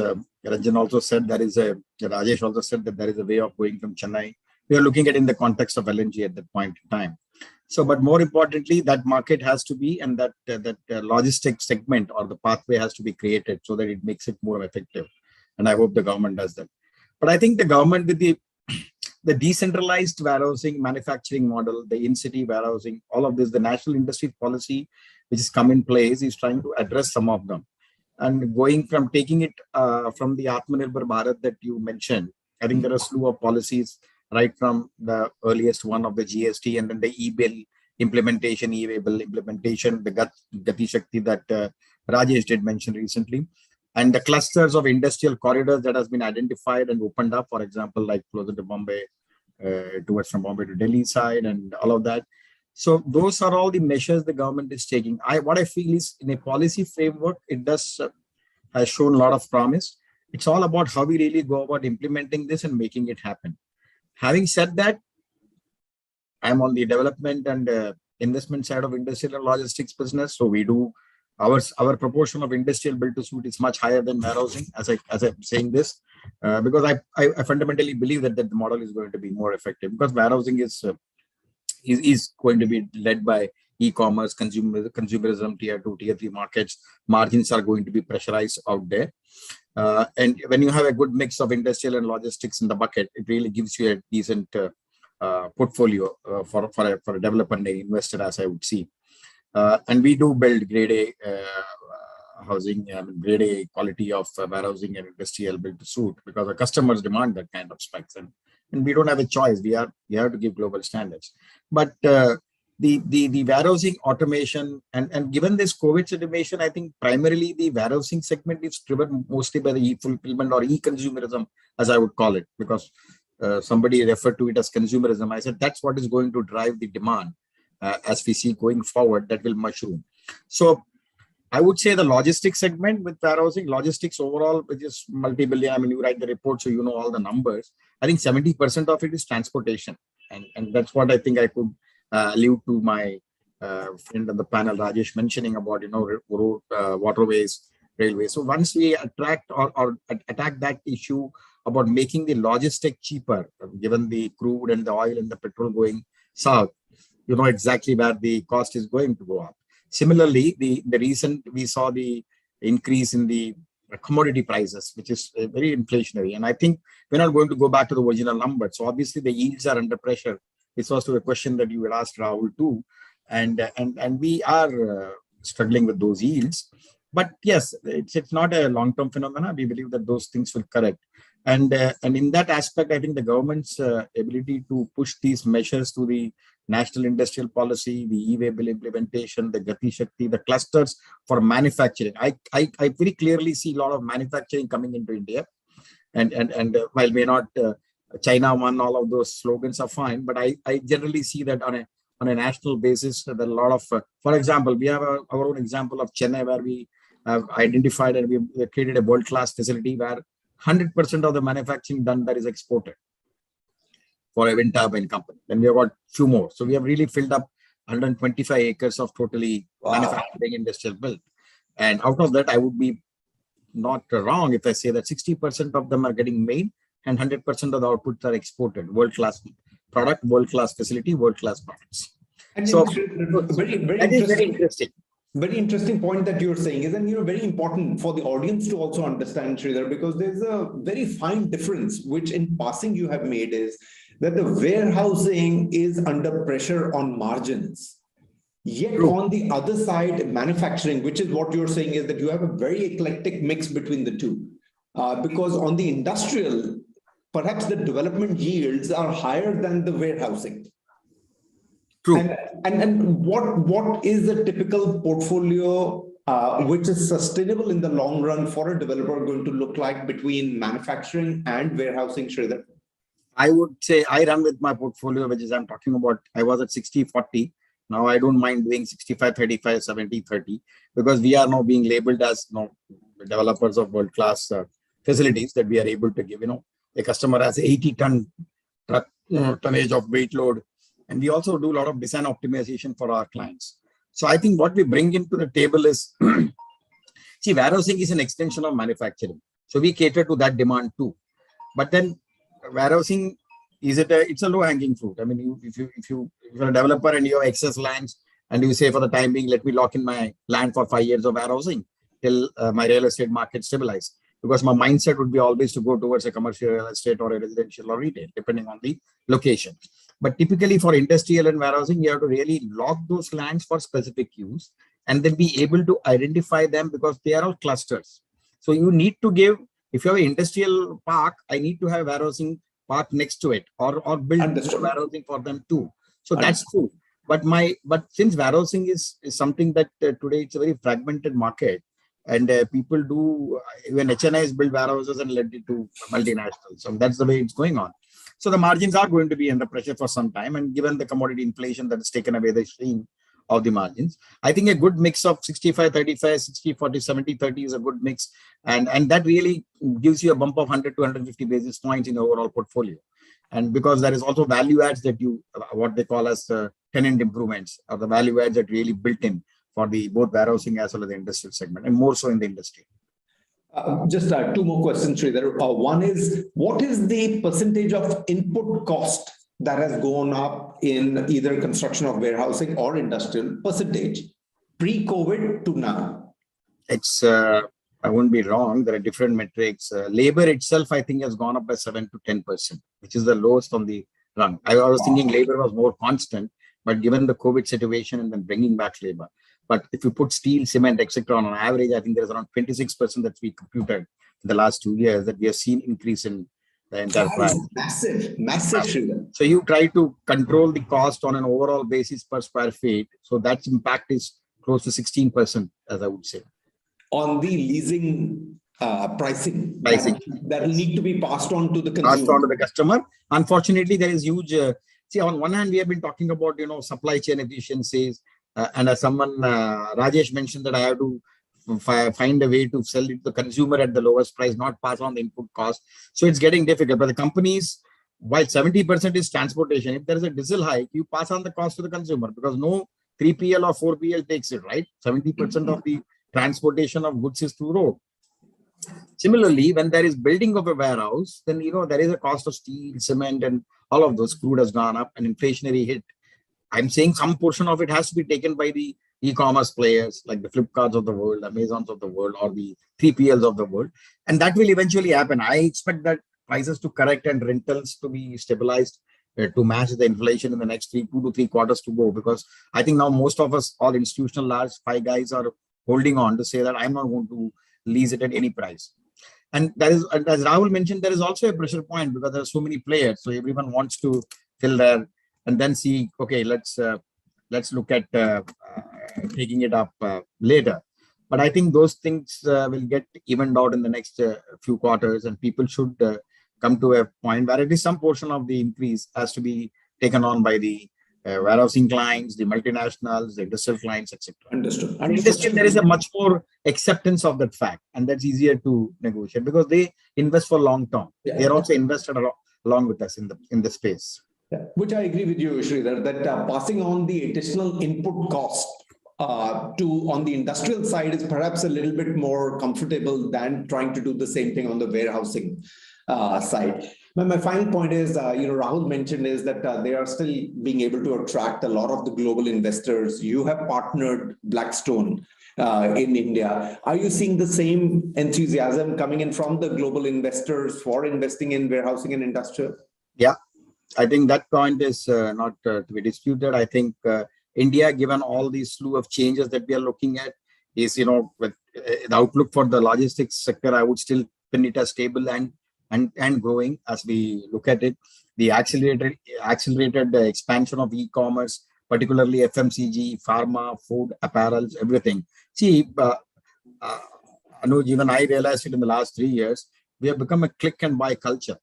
Ranjan also said, Rajesh also said that there is a way of going from Chennai. We are looking at in the context of LNG at that point in time. So, but more importantly, that market has to be, and that logistics segment or the pathway has to be created so that it makes it more effective. And I hope the government does that. But I think the government with the decentralized warehousing manufacturing model, the in-city warehousing, all of this, the national industry policy, which has come in place, is trying to address some of them. And going from taking it from the Atmanirbhar Bharat that you mentioned, I think there are a slew of policies, right from the earliest one of the GST, and then the e-bill implementation, e-way bill implementation, the Gati Shakti that Rajesh did mention recently, and the clusters of industrial corridors that has been identified and opened up, for example, like closer to Bombay, towards from Bombay to Delhi side, and all of that. So those are all the measures the government is taking. What I feel is, in a policy framework, it has shown a lot of promise. It's all about how we really go about implementing this and making it happen. Having said that, I'm on the development and investment side of industrial and logistics business. So we do our proportion of industrial build to suit is much higher than warehousing. As I'm saying this, because I fundamentally believe that the model is going to be more effective, because warehousing is going to be led by e-commerce, consumerism, tier 2, tier 3 markets. Margins are going to be pressurized out there. And when you have a good mix of industrial and logistics in the bucket, it really gives you a decent portfolio for a developer and an investor, as I would see. And we do build grade A housing, grade A quality of warehousing and industrial build to suit, because the customers demand that kind of specs. And we don't have a choice. We have to give global standards. But the warehousing automation and given this COVID situation, I think primarily the warehousing segment is driven mostly by the e-fulfillment or e-consumerism, as I would call it, because somebody referred to it as consumerism. I said that's what is going to drive the demand as we see going forward, that will mushroom. So I would say the logistics segment with warehousing, logistics overall, which is multi-billion. I mean, you write the report, so you know all the numbers. I think 70% of it is transportation. And that's what I think I could allude to my friend on the panel, Rajesh, mentioning about, road, waterways, railways. So once we attract or attack that issue about making the logistic cheaper, given the crude and the oil and the petrol going south, you know exactly where the cost is going to go up. Similarly, the recent we saw the increase in the commodity prices, which is very inflationary. And I think we're not going to go back to the original number. So obviously the yields are under pressure. This was to a question that you had asked Rahul too. And we are struggling with those yields. But yes, it's not a long-term phenomenon. We believe that those things will correct. And in that aspect, I think the government's ability to push these measures to the national industrial policy, the e-way bill implementation, the Gati Shakti, the clusters for manufacturing. I very clearly see a lot of manufacturing coming into India. And while may not China won, all of those slogans are fine, but I generally see that on a national basis, there are a lot of, for example, we have our own example of Chennai, where we have identified and we created a world-class facility where 100% of the manufacturing done there is exported for a wind turbine company. Then we have got few more. So we have really filled up 125 acres of totally manufacturing industrial built. And out of that, I would be not wrong if I say that 60% of them are getting made and 100% of the outputs are exported. World-class product, world-class facility, world-class products. And so very interesting. Very interesting point that you're saying is, and very important for the audience to also understand, Sridhar, because there's a very fine difference, which in passing you have made, is that the warehousing is under pressure on margins. Yet on the other side, manufacturing, which is what you're saying, is that you have a very eclectic mix between the two. Because on the industrial, perhaps the development yields are higher than the warehousing. True. And what is the typical portfolio which is sustainable in the long run for a developer going to look like between manufacturing and warehousing, Sridhar? I would say I run with my portfolio, which is I'm talking about, I was at 60-40. Now I don't mind doing 65-35, 70-30, because we are now being labeled as developers of world-class facilities that we are able to give. A customer has 80-ton tonnage of weight load. And we also do a lot of design optimization for our clients. So I think what we bring into the table is, see, warehousing is an extension of manufacturing. So we cater to that demand too. But then warehousing, it's a low-hanging fruit. I mean, if you're a developer and you have excess lands and you say for the time being, let me lock in my land for 5 years of warehousing till my real estate market stabilize. Because my mindset would be always to go towards a commercial real estate or a residential or retail, depending on the location. But typically for industrial and warehousing, you have to really lock those lands for specific use and then be able to identify them, because they are all clusters. So you need to give, if you have an industrial park, I need to have a warehousing park next to it, or build warehousing for them too. So that's true. But since warehousing is something that today it's a very fragmented market, and people do, even HNIs build warehouses and let it to multinationals. So that's the way it's going on. So the margins are going to be under pressure for some time. And given the commodity inflation that has taken away the stream of the margins, I think a good mix of 65-35, 60-40, 70-30 is a good mix. And that really gives you a bump of 100 to 150 basis points in the overall portfolio. And because there is also value adds that what they call as tenant improvements, or the value adds that really built in for the both warehousing as well as the industrial segment, and more so in the industry. Just two more questions, Sridhar. One is, what is the percentage of input cost that has gone up in either construction of warehousing or industrial percentage pre-COVID to now? It's, I wouldn't be wrong. There are different metrics. Labor itself, I think, has gone up by 7 to 10%, which is the lowest on the run. I was thinking labor was more constant, but given the COVID situation and then bringing back labor. But if you put steel, cement, etc., on average, I think there's around 26% that we computed in the last 2 years that we have seen increase in the entire price. Massive. So you try to control the cost on an overall basis per square feet. So that impact is close to 16%, as I would say. On the leasing pricing Pricing. that will need to be passed on to the Passed consumer. on to the customer. Unfortunately, there is huge. See, on one hand, we have been talking about supply chain efficiencies, and as someone Rajesh mentioned that I have to find a way to sell it to the consumer at the lowest price, not pass on the input cost. So it's getting difficult. But the companies, while 70% is transportation, if there is a diesel hike, you pass on the cost to the consumer because no 3PL or 4PL takes it, right? 70% of the transportation of goods is through road. Similarly, when there is building of a warehouse, then there is a cost of steel, cement, and all of those. Crude has gone up, an inflationary hit. I'm saying some portion of it has to be taken by the e-commerce players like the Flipkarts of the world, Amazons of the world, or the 3PLs of the world, and that will eventually happen. I expect that prices to correct and rentals to be stabilized to match the inflation in the next 2 to 3 quarters to go. Because I think now most of us, all institutional large 5 guys, are holding on to say that I'm not going to lease it at any price. And that is, as Rahul mentioned, there is also a pressure point because there are so many players. So everyone wants to fill there and then see, okay, let's look at taking it up later. But I think those things will get evened out in the next few quarters, and people should come to a point where at least some portion of the increase has to be taken on by the warehousing clients, the multinationals, the industrial clients, etc. Understood. And industrial, there is a much more acceptance of that fact, and that's easier to negotiate because they invest for long term. Yeah. They are also invested along with us in the space. Yeah. Which I agree with you, Sridhar, that passing on the additional input cost on the industrial side is perhaps a little bit more comfortable than trying to do the same thing on the warehousing side. My final point is, Rahul mentioned is that they are still being able to attract a lot of the global investors. You have partnered Blackstone in India. Are you seeing the same enthusiasm coming in from the global investors for investing in warehousing and industrial? Yeah, I think that point is not to be disputed. I think India, given all these slew of changes that we are looking at, is, with the outlook for the logistics sector, I would still pin it as stable and growing as we look at it. The accelerated expansion of e-commerce, particularly FMCG, pharma, food, apparels, everything. See, Anuj, even I realized it in the last 3 years, we have become a click and buy culture.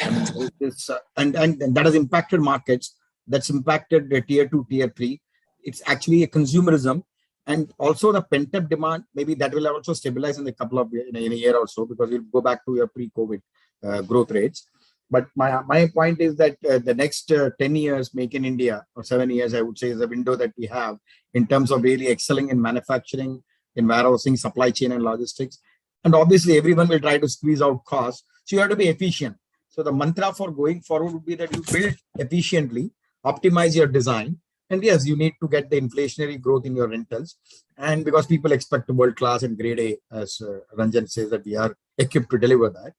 And that has impacted markets. That's impacted the tier 2, tier 3. It's actually a consumerism. And also the pent-up demand, maybe that will also stabilize in in a year or so, because we'll go back to your pre-COVID growth rates. But my point is that the next 10 years, Make in India, or 7 years, I would say, is the window that we have in terms of really excelling in manufacturing, in warehousing, supply chain, and logistics. And obviously, everyone will try to squeeze out costs. So you have to be efficient. So the mantra for going forward would be that you build efficiently, optimize your design. And yes, you need to get the inflationary growth in your rentals. And because people expect world class and grade A, as Ranjan says, that we are equipped to deliver that.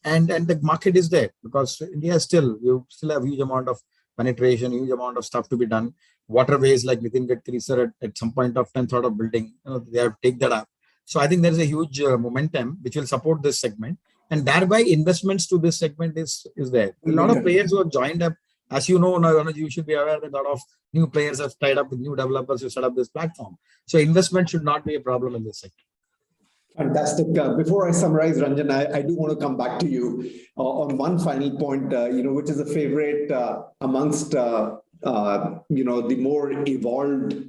And the market is there because India you still have huge amount of penetration, huge amount of stuff to be done. Waterways, like Nitin Gadkari sir at some point of time thought of building, they have to take that up. So I think there is a huge momentum which will support this segment. And thereby investments to this segment is there. A lot of players who have joined up, as you know, now you should be aware that a lot of new players have tied up with new developers to set up this platform. So investment should not be a problem in this sector. Fantastic. Before I summarize, Ranjan, I do want to come back to you on one final point, which is a favorite amongst, the more evolved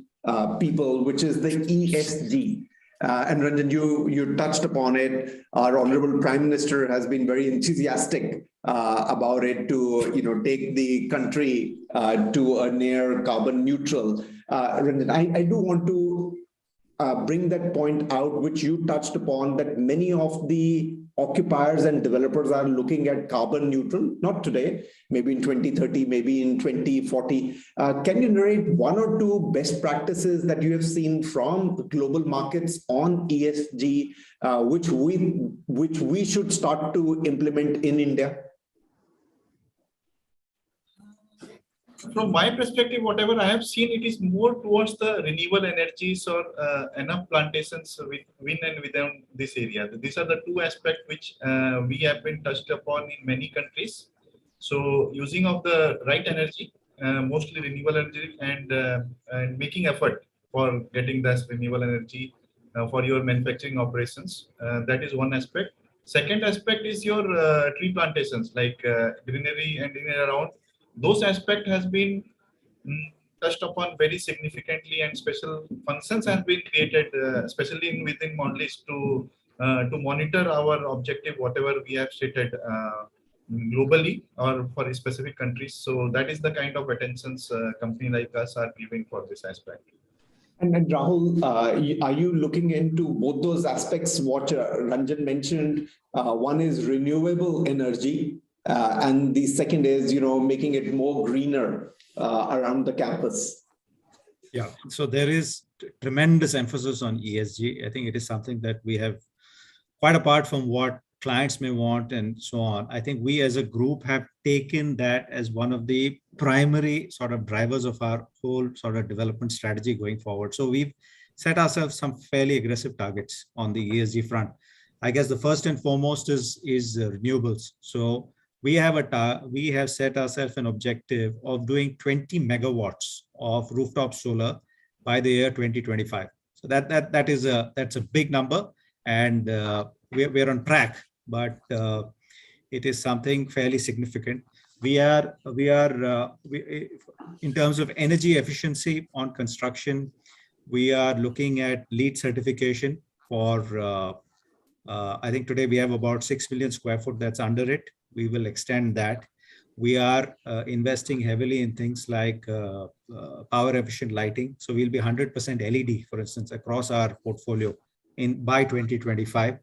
people, which is the ESG. And Ranjan, you touched upon it. Our Honorable Prime Minister has been very enthusiastic about it to, take the country to a near carbon neutral. Ranjan, I do want to bring that point out, which you touched upon, that many of the occupiers and developers are looking at carbon neutral, not today, maybe in 2030, maybe in 2040. Can you narrate one or two best practices that you have seen from global markets on ESG, which we should start to implement in India? From my perspective, whatever I have seen, it is more towards the renewable energies or enough plantations with wind and within this area. These are the two aspects which we have been touched upon in many countries. So using of the right energy, mostly renewable energy, and making effort for getting this renewable energy for your manufacturing operations. That is one aspect. Second aspect is your tree plantations, like greenery and in and around. Those aspect has been touched upon very significantly, and special functions have been created, especially within Mondelez to monitor our objective, whatever we have stated globally or for specific countries. So that is the kind of attentions company like us are giving for this aspect. And then Rahul, are you looking into both those aspects? What Ranjan mentioned, one is renewable energy, and the second is, making it more greener around the campus. Yeah, so there is tremendous emphasis on ESG. I think it is something that we have, quite apart from what clients may want and so on. I think we as a group have taken that as one of the primary sort of drivers of our whole sort of development strategy going forward. So we've set ourselves some fairly aggressive targets on the ESG front. I guess the first and foremost is renewables. So we have set ourselves an objective of doing 20 megawatts of rooftop solar by the year 2025. So that's a big number, and we're on track, but it is something fairly significant. We are in terms of energy efficiency on construction, we are looking at LEED certification for I think today we have about 6 million square foot that's under it. We will extend that. We are investing heavily in things like power efficient lighting. So we'll be 100% LED, for instance, across our portfolio by 2025.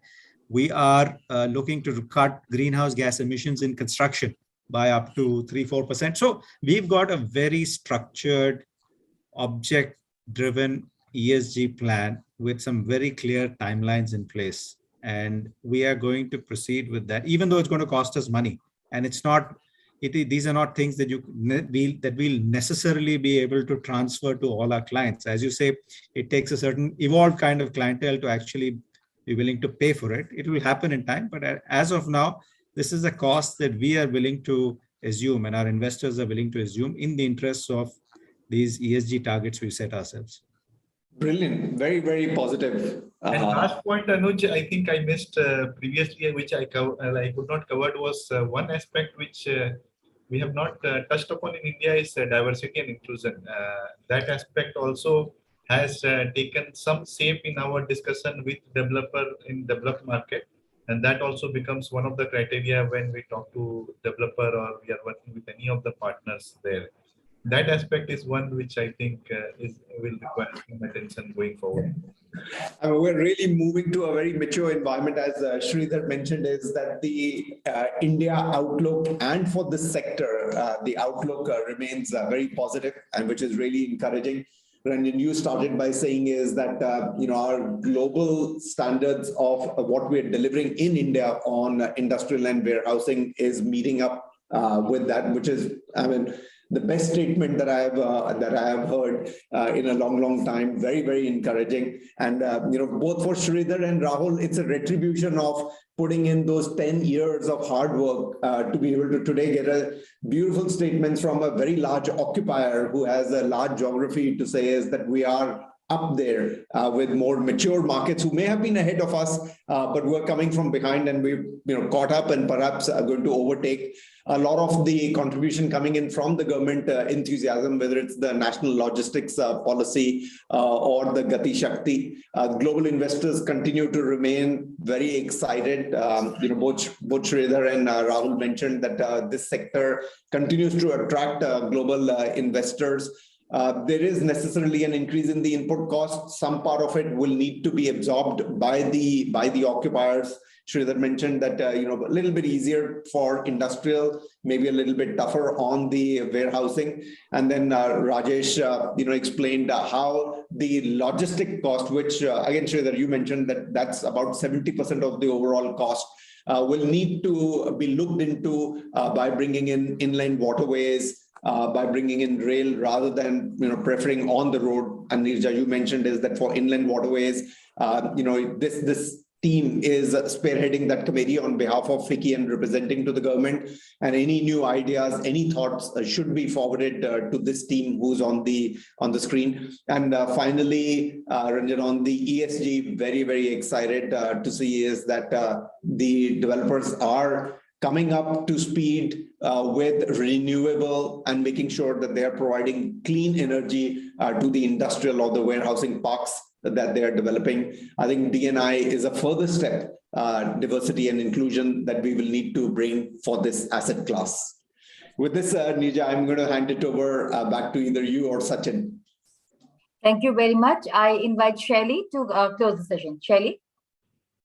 We are looking to cut greenhouse gas emissions in construction by up to 3-4%. So we've got a very structured, object-driven ESG plan with some very clear timelines in place. And we are going to proceed with that, even though it's going to cost us money. And it's not, these are not things that we'll necessarily be able to transfer to all our clients. As you say, it takes a certain evolved kind of clientele to actually be willing to pay for it. It will happen in time, but as of now, this is a cost that we are willing to assume and our investors are willing to assume in the interests of these ESG targets we set ourselves. Brilliant. Very, very positive. And last point, Anuj, I think I missed previously, which I could not cover, was one aspect which we have not touched upon in India is diversity and inclusion. That aspect also has taken some shape in our discussion with developer in developed market. And that also becomes one of the criteria when we talk to developer or we are working with any of the partners there. That aspect is one which I think will require some attention going forward. We're really moving to a very mature environment, as Sridhar mentioned, is that the India outlook and for this sector, the outlook remains very positive, and which is really encouraging. Ranjan, you started by saying is that our global standards of what we're delivering in India on industrial and warehousing is meeting up with that, which is, the best statement that I have heard in a long time. Very, very encouraging. And both for Sridhar and Rahul, it's a retribution of putting in those 10 years of hard work to be able to today get a beautiful statements from a very large occupier who has a large geography to say is that we are up there with more mature markets who may have been ahead of us, but we're coming from behind and we've caught up and perhaps are going to overtake. A lot of the contribution coming in from the government enthusiasm, whether it's the national logistics policy or the Gati Shakti. Global investors continue to remain very excited. Both Sridhar and Rahul mentioned that this sector continues to attract global investors. There is necessarily an increase in the input cost. Some part of it will need to be absorbed by the occupiers. Sridhar mentioned that a little bit easier for industrial, maybe a little bit tougher on the warehousing. And then Rajesh explained how the logistic cost, which again Sridhar, you mentioned that that's about 70% of the overall cost, will need to be looked into by bringing in inland waterways, by bringing in rail rather than preferring on the road. And Nirja, you mentioned is that for inland waterways, this team is spearheading that committee on behalf of FICCI and representing to the government. And any new ideas, any thoughts should be forwarded to this team who's on the screen. And finally, Ranjan, on the ESG, very, very excited to see is that the developers are coming up to speed with renewable and making sure that they are providing clean energy to the industrial or the warehousing parks that they are developing. I think D&I is a further step, diversity and inclusion that we will need to bring for this asset class. With this, Nija, I'm going to hand it over back to either you or Sachin. Thank you very much. I invite Shaili to close the session. Shaili?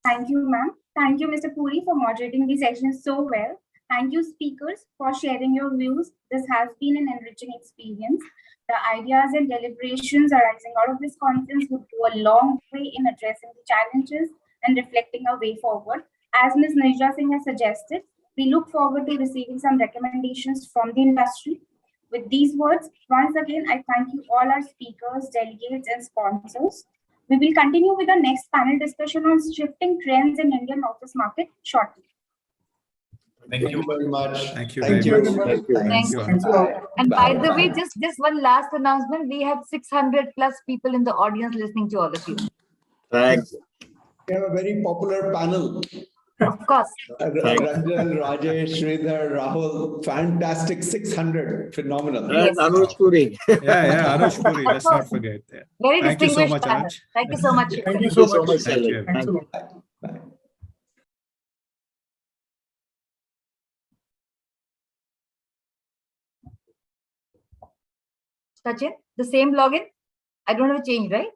Thank you, ma'am. Thank you, Mr. Puri, for moderating the session so well. Thank you, speakers, for sharing your views. This has been an enriching experience. The ideas and deliberations arising out of this conference would go a long way in addressing the challenges and reflecting a way forward. As Ms. Nirja Singh has suggested, we look forward to receiving some recommendations from the industry. With these words, once again, I thank you all our speakers, delegates, and sponsors. We will continue with the next panel discussion on shifting trends in Indian office market shortly. Thank you very much. Thank you Thank very you. much. Thank you. Thank you. Thanks a lot. And by the way, Bye. just one last announcement. We have 600 plus people in the audience listening to all of you. Thanks. We have a very popular panel. Of course. Ranjan, Rajesh, Sridhar, Rahul, fantastic 600, phenomenal. Yes. And Anuj Puri. Yeah, Anush Puri, let's not forget. Yeah. Very Thank you so distinguished much, panel. Anuj. Thank you so much. Thank you so much. Thank you. Thanks a lot. Bye. Sachin, the same login? I don't have to change, right?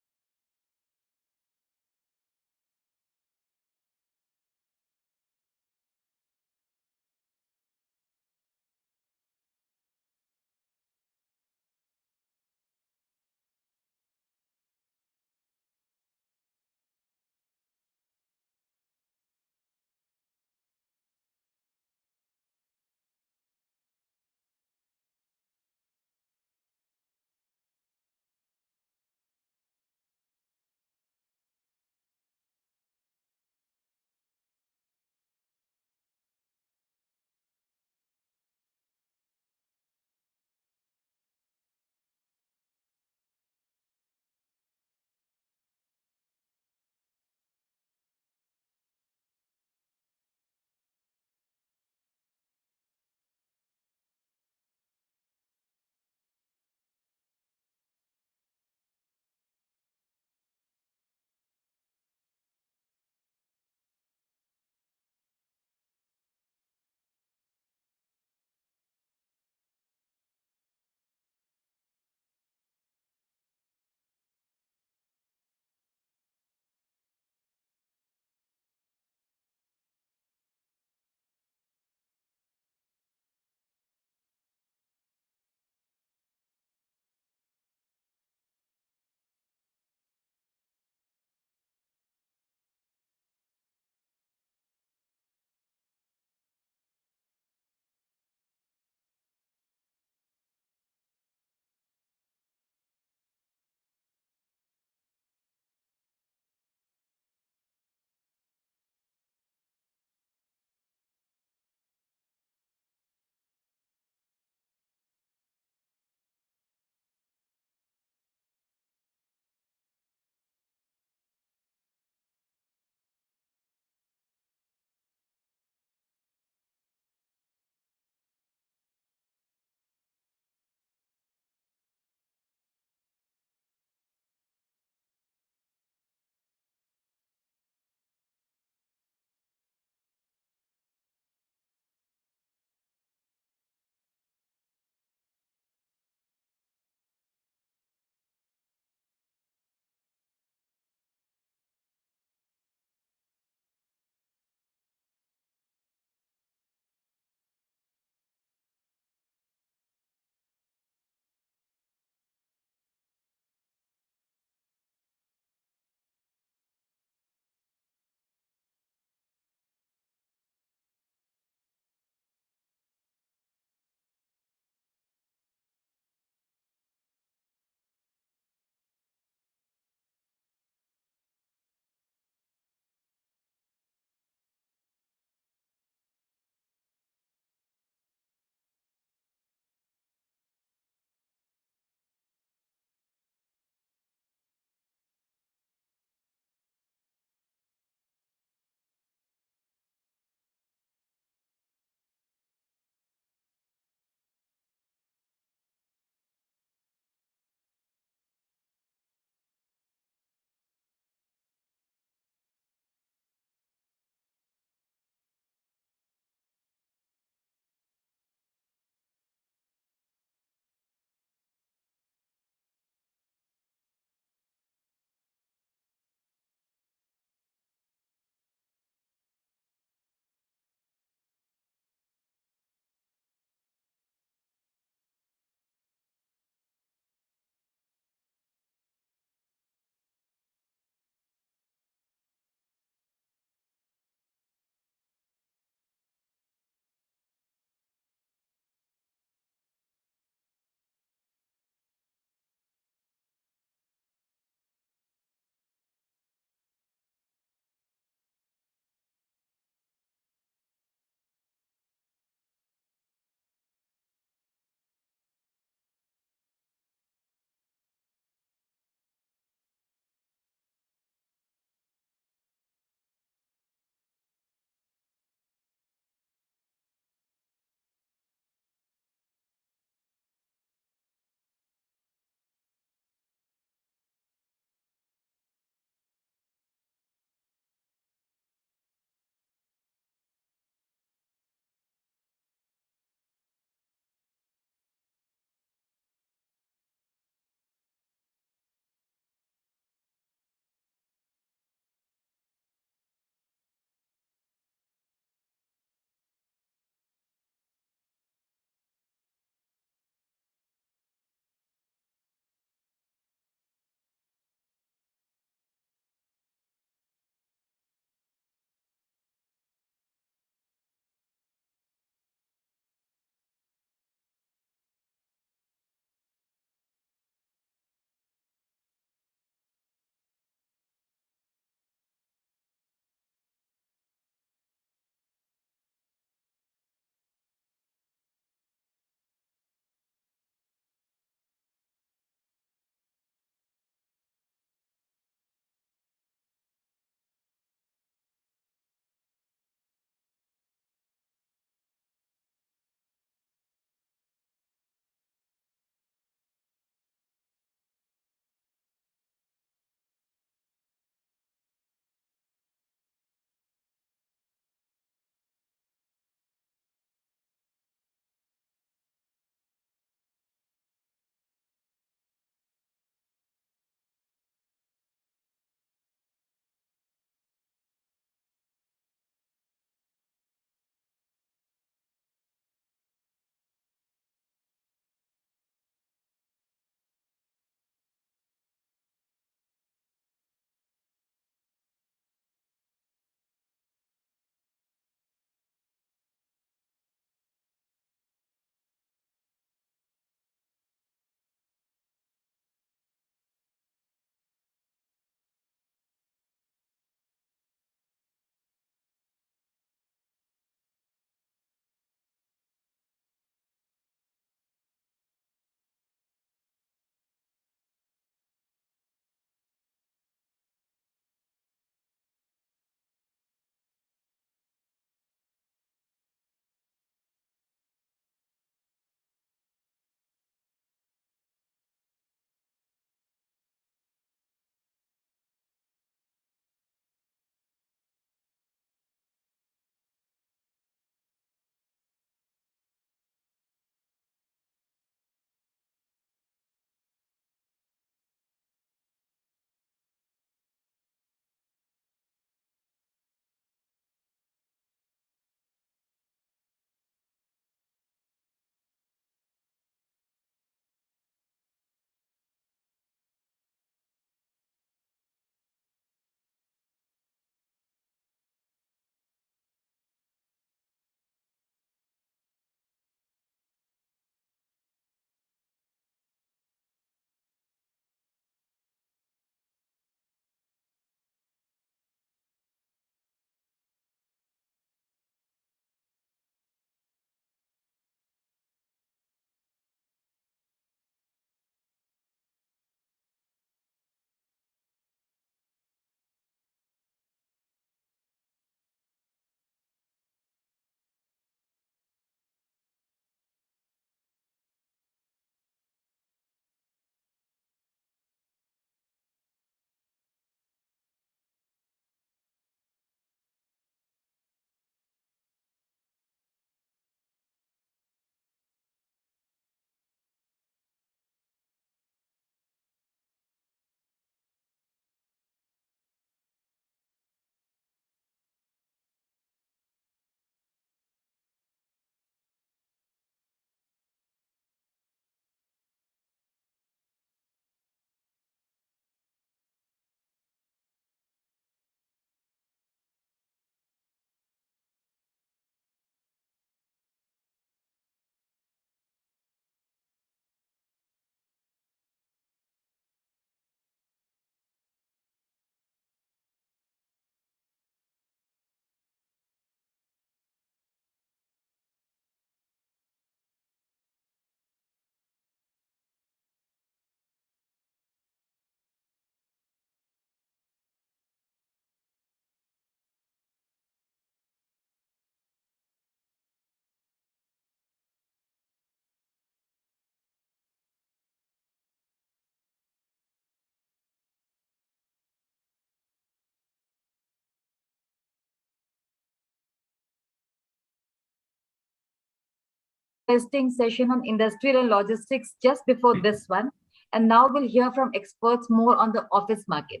interesting session on industrial and logistics just before this one. And now we'll hear from experts more on the office market.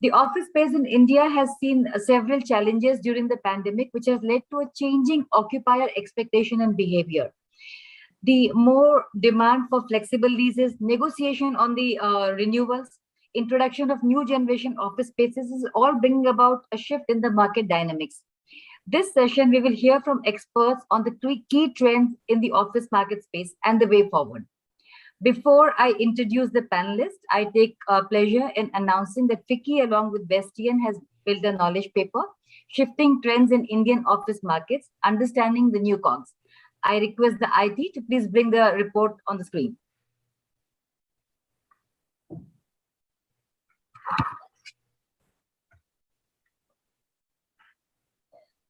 The office space in India has seen several challenges during the pandemic, which has led to a changing occupier expectation and behavior. The more demand for flexible leases, negotiation on the renewals, introduction of new generation office spaces is all bringing about a shift in the market dynamics. This session, we will hear from experts on the key trends in the office market space and the way forward. Before I introduce the panelists, I take pleasure in announcing that FICCI, along with Vestian, has built a knowledge paper, Shifting Trends in Indian Office Markets, Understanding the New Cogs. I request the IT to please bring the report on the screen.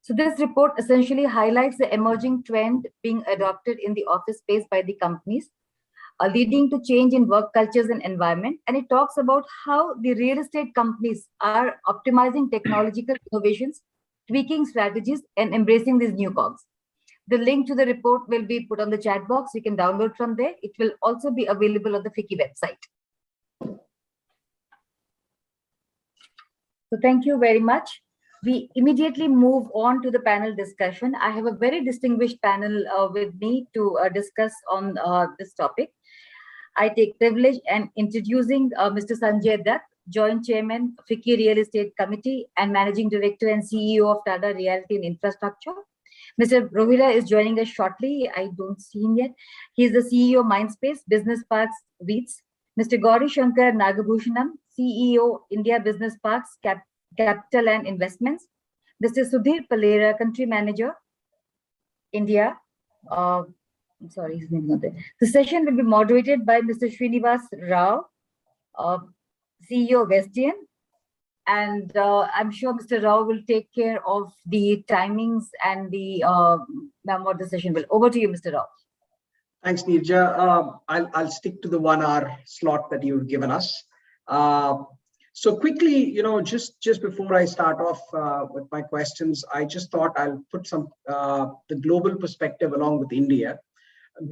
So this report essentially highlights the emerging trend being adopted in the office space by the companies, leading to change in work cultures and environment. And it talks about how the real estate companies are optimizing technological innovations, tweaking strategies, and embracing these new cogs. The link to the report will be put on the chat box. You can download from there. It will also be available on the FICCI website. So thank you very much. We immediately move on to the panel discussion. I have a very distinguished panel with me to discuss on this topic. I take privilege in introducing Mr. Sanjay Dutt, Joint Chairman, FICCI Real Estate Committee and Managing Director and CEO of Tata Realty and Infrastructure. Mr. Rohira is joining us shortly. I don't see him yet. He is the CEO of Mindspace Business Parks REITs. Mr. Gauri Shankar Nagabhushanam, CEO India Business Parks Capital and Investments. Mr. Sudhir Palera, Country Manager, India. I'm sorry, his name is not there. The session will be moderated by Mr. Srinivas Rao, CEO of Vestian. And I'm sure Mr. Rao will take care of the timings and the what the session will. Over to you, Mr. Rao. Thanks, Nirja. I'll stick to the 1 hour slot that you've given us. So quickly, just before I start off with my questions, I just thought I'll put some the global perspective along with India.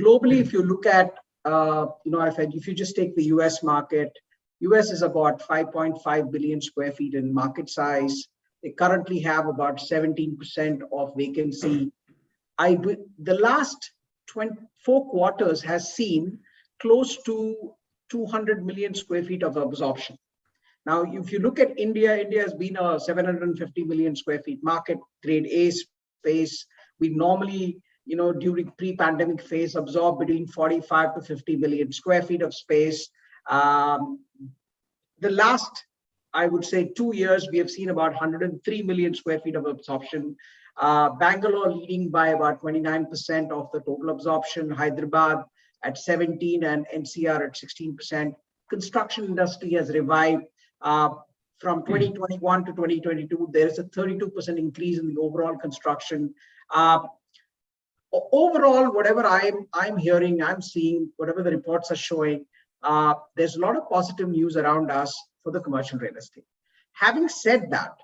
Globally, if you look at, if you just take the US market, US is about 5.5 billion square feet in market size. They currently have about 17% of vacancy. The last 4 quarters has seen close to 200 million square feet of absorption. Now, if you look at India, India has been a 750 million square feet market, grade A space. We normally, during pre-pandemic phase, absorb between 45 to 50 million square feet of space. The last, I would say, 2 years, we have seen about 103 million square feet of absorption. Bangalore leading by about 29% of the total absorption, Hyderabad at 17% and NCR at 16%. Construction industry has revived. From 2021 to 2022, there is a 32% increase in the overall construction. Overall, whatever I'm hearing, I'm seeing, whatever the reports are showing, there's a lot of positive news around us for the commercial real estate. Having said that,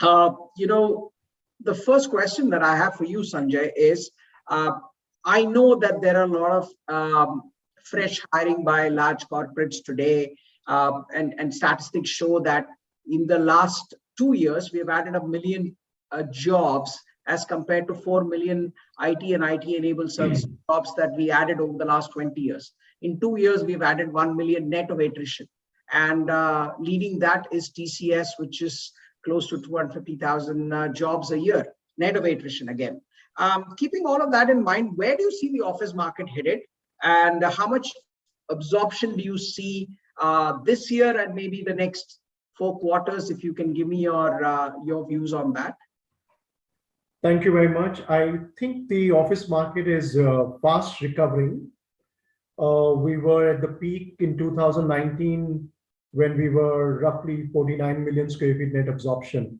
the first question that I have for you, Sanjay, is I know that there are a lot of fresh hiring by large corporates today. And statistics show that in the last 2 years, we have added 1 million jobs as compared to 4 million IT and IT-enabled service jobs that we added over the last 20 years. In 2 years, we've added 1 million net of attrition. And leading that is TCS, which is close to 250,000 jobs a year, net of attrition again. Keeping all of that in mind, where do you see the office market headed? And how much absorption do you see this year and maybe the next 4 quarters, if you can give me your views on that? Thank you very much. I think the office market is fast recovering. We were at the peak in 2019 when we were roughly 49 million square feet net absorption.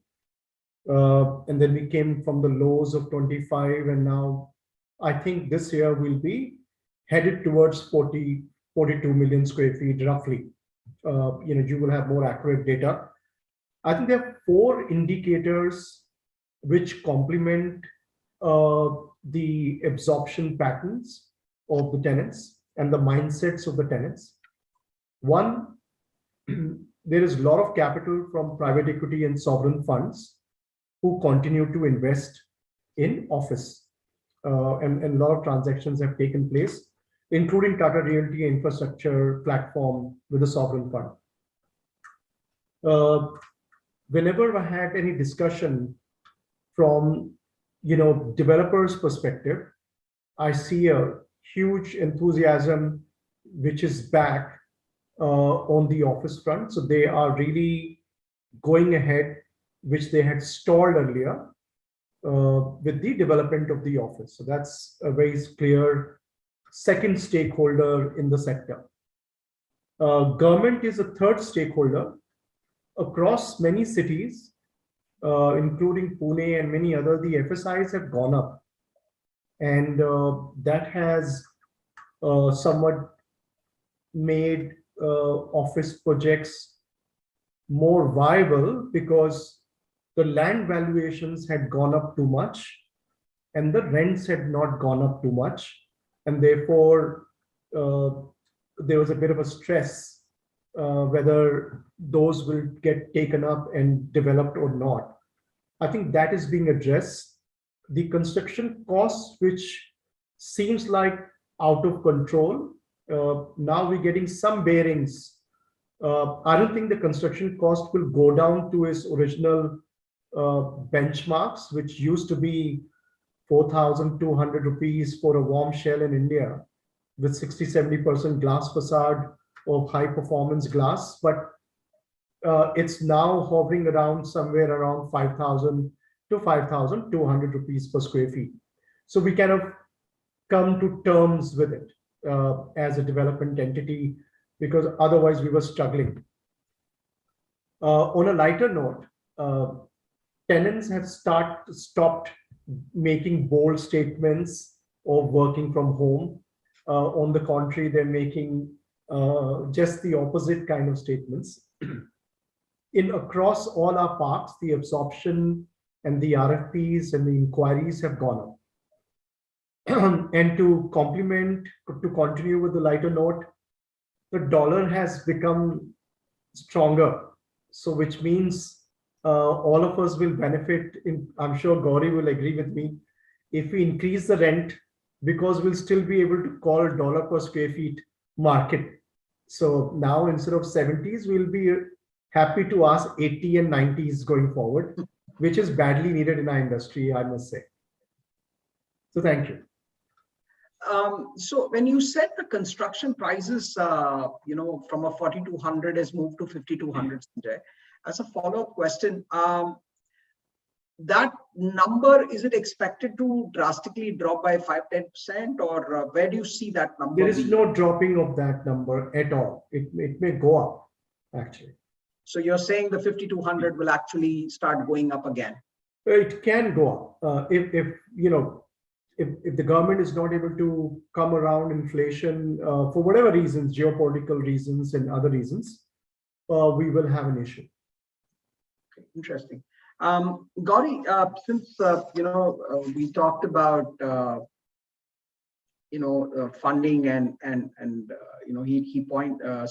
And then we came from the lows of 25, and now I think this year we'll be headed towards 42 million square feet roughly. You will have more accurate data. I think there are 4 indicators which complement the absorption patterns of the tenants and the mindsets of the tenants. One, there is a lot of capital from private equity and sovereign funds who continue to invest in office. And a lot of transactions have taken place, including Tata Realty infrastructure platform with a sovereign fund. Whenever I had any discussion from developers' perspective, I see a huge enthusiasm which is back on the office front. So they are really going ahead, which they had stalled earlier with the development of the office. So that's a very clear second stakeholder in the sector. Government is a third stakeholder across many cities, including Pune and many other. The FSIs have gone up, and that has somewhat made office projects more viable because the land valuations had gone up too much and the rents had not gone up too much, and therefore there was a bit of a stress whether those will get taken up and developed or not. I think that is being addressed. The construction costs, which seems like out of control, now we're getting some bearings. I don't think the construction cost will go down to its original benchmarks, which used to be 4,200 rupees for a warm shell in India with 60-70% glass facade of high performance glass. But it's now hovering around somewhere around 5,000 to 5,200 rupees per square feet. So we kind of come to terms with it as a development entity, because otherwise we were struggling. On a lighter note, tenants have stopped making bold statements of working from home. On the contrary, they're making just the opposite kind of statements. Across all our parks, the absorption and the RFPs and the inquiries have gone up. And to continue with the lighter note, the dollar has become stronger. So which means all of us will benefit. I'm sure Gauri will agree with me. If we increase the rent, because we'll still be able to call dollar per square feet market. So now instead of 70s, we'll be happy to ask 80 and 90s going forward, which is badly needed in our industry, I must say. So thank you. So when you said the construction prices, from a 4,200 has moved to 5,200 today, as a follow-up question, that number, is it expected to drastically drop by 5-10%, or where do you see that number? There is no dropping of that number at all. It may go up, actually. So you're saying the 5,200 will actually start going up again? It can go up if the government is not able to come around inflation for whatever reasons, geopolitical reasons and other reasons, we will have an issue. Okay, interesting. Gauri, since we talked about funding and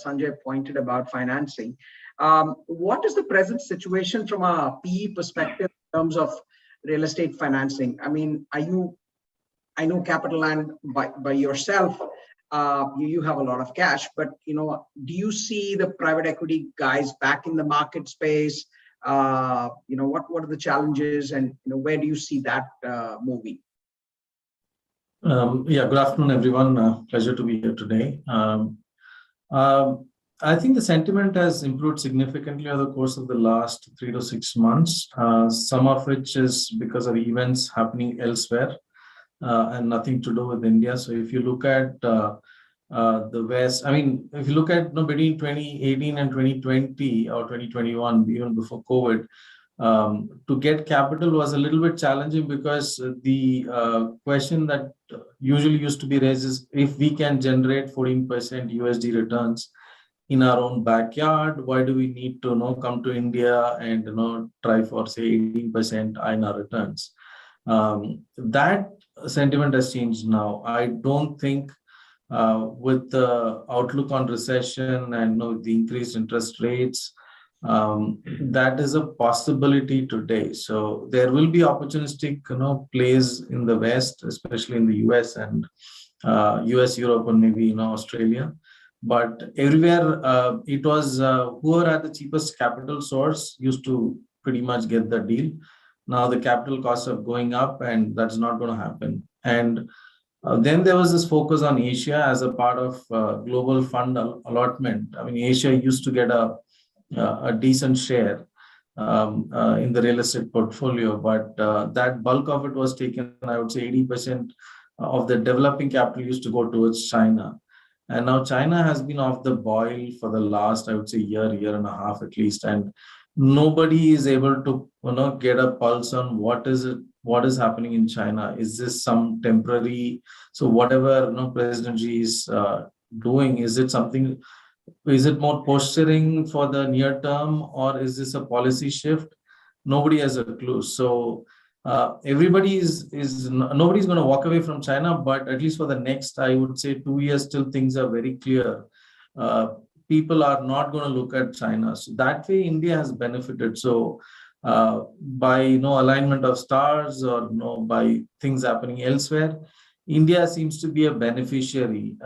Sanjay pointed about financing. What is the present situation from a PE perspective in terms of real estate financing? I mean, I know Capital Land by yourself, you have a lot of cash, but do you see the private equity guys back in the market space? What are the challenges, and where do you see that moving? Good afternoon, everyone. Pleasure to be here today. I think the sentiment has improved significantly over the course of the last 3 to 6 months, some of which is because of events happening elsewhere and nothing to do with India. So if you look at the West, if you look at between 2018 and 2020 or 2021, even before COVID, to get capital was a little bit challenging, because the question that usually used to be raised is, if we can generate 14% USD returns in our own backyard, why do we need to come to India and try for say 18% INR returns? That sentiment has changed now. I don't think with the outlook on recession and the increased interest rates, that is a possibility today. So there will be opportunistic plays in the West, especially in the US and US, Europe, and maybe Australia. But everywhere it was whoever had the cheapest capital source used to pretty much get the deal. Now the capital costs are going up, and that's not going to happen. And then there was this focus on Asia as a part of global fund allotment. I mean, Asia used to get a decent share in the real estate portfolio, but that bulk of it was taken. I would say 80% of the developing capital used to go towards China. And now China has been off the boil for the last, I would say, year and a half at least. And nobody is able to get a pulse on what is happening in China. Is this some temporary? So whatever President Xi is doing, is it something? Is it more posturing for the near term, or is this a policy shift? Nobody has a clue. So nobody's going to walk away from China, but at least for the next, I would say, 2 years, till things are very clear. People are not going to look at China. So that way, India has benefited. So by alignment of stars, or by things happening elsewhere, India seems to be a beneficiary.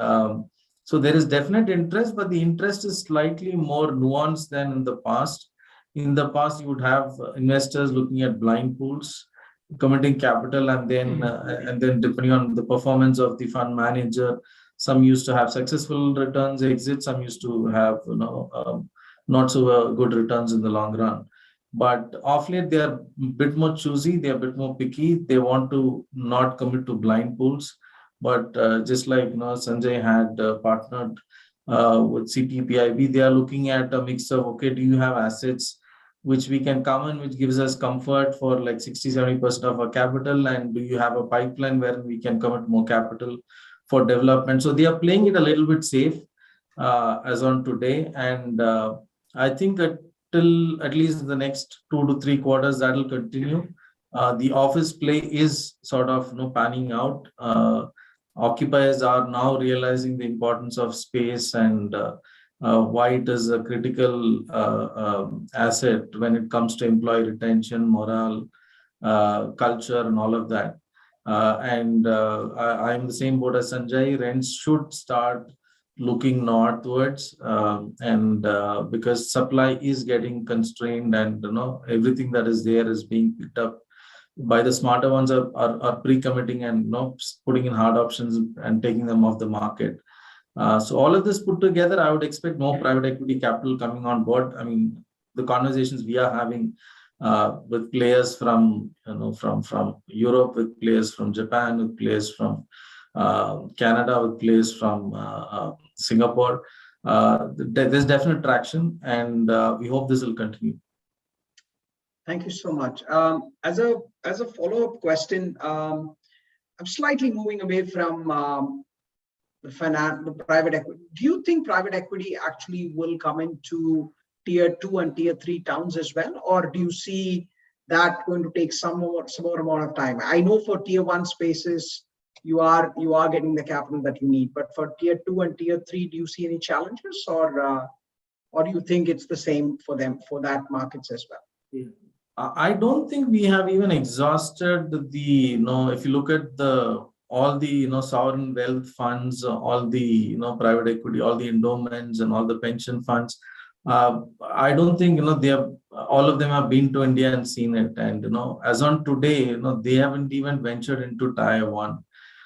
So there is definite interest, but the interest is slightly more nuanced than in the past. In the past, you would have investors looking at blind pools, committing capital, and then depending on the performance of the fund manager, some used to have successful returns, exits, some used to have not so good returns in the long run. But of late, they are a bit more choosy, they are a bit more picky. They want to not commit to blind pools. But just like Sanjay had partnered with CTPIB, they are looking at a mix of, okay, do you have assets which we can come in, which gives us comfort for like 60-70% of our capital, and do you have a pipeline where we can commit more capital for development? So they are playing it a little bit safe as on today, and I think that till at least the next 2 to 3 quarters that will continue. The office play is sort of panning out. Occupiers are now realizing the importance of space and why it is a critical asset when it comes to employee retention, morale, culture, and all of that. I'm the same boat as Sanjay. Rents should start looking northwards, because supply is getting constrained, and everything that is there is being picked up by the smarter ones are pre-committing and putting in hard options and taking them off the market. So all of this put together, I would expect more private equity capital coming on board. I mean, the conversations we are having with players from Europe, with players from Japan, with players from Canada, with players from Singapore, there's definite traction, and we hope this will continue. Thank you so much. As a follow-up question, I'm slightly moving away from the private equity. Do you think private equity actually will come into tier 2 and tier 3 towns as well, or do you see that going to take some more amount of time? I know for tier 1 spaces you are getting the capital that you need, but for tier 2 and tier 3, do you see any challenges, or do you think it's the same for them, for that markets as well? Yeah. I don't think we have even exhausted the, if you look at all the, sovereign wealth funds, all the, private equity, all the endowments and all the pension funds. I don't think, all of them have been to India and seen it. And, as on today, they haven't even ventured into tier 1.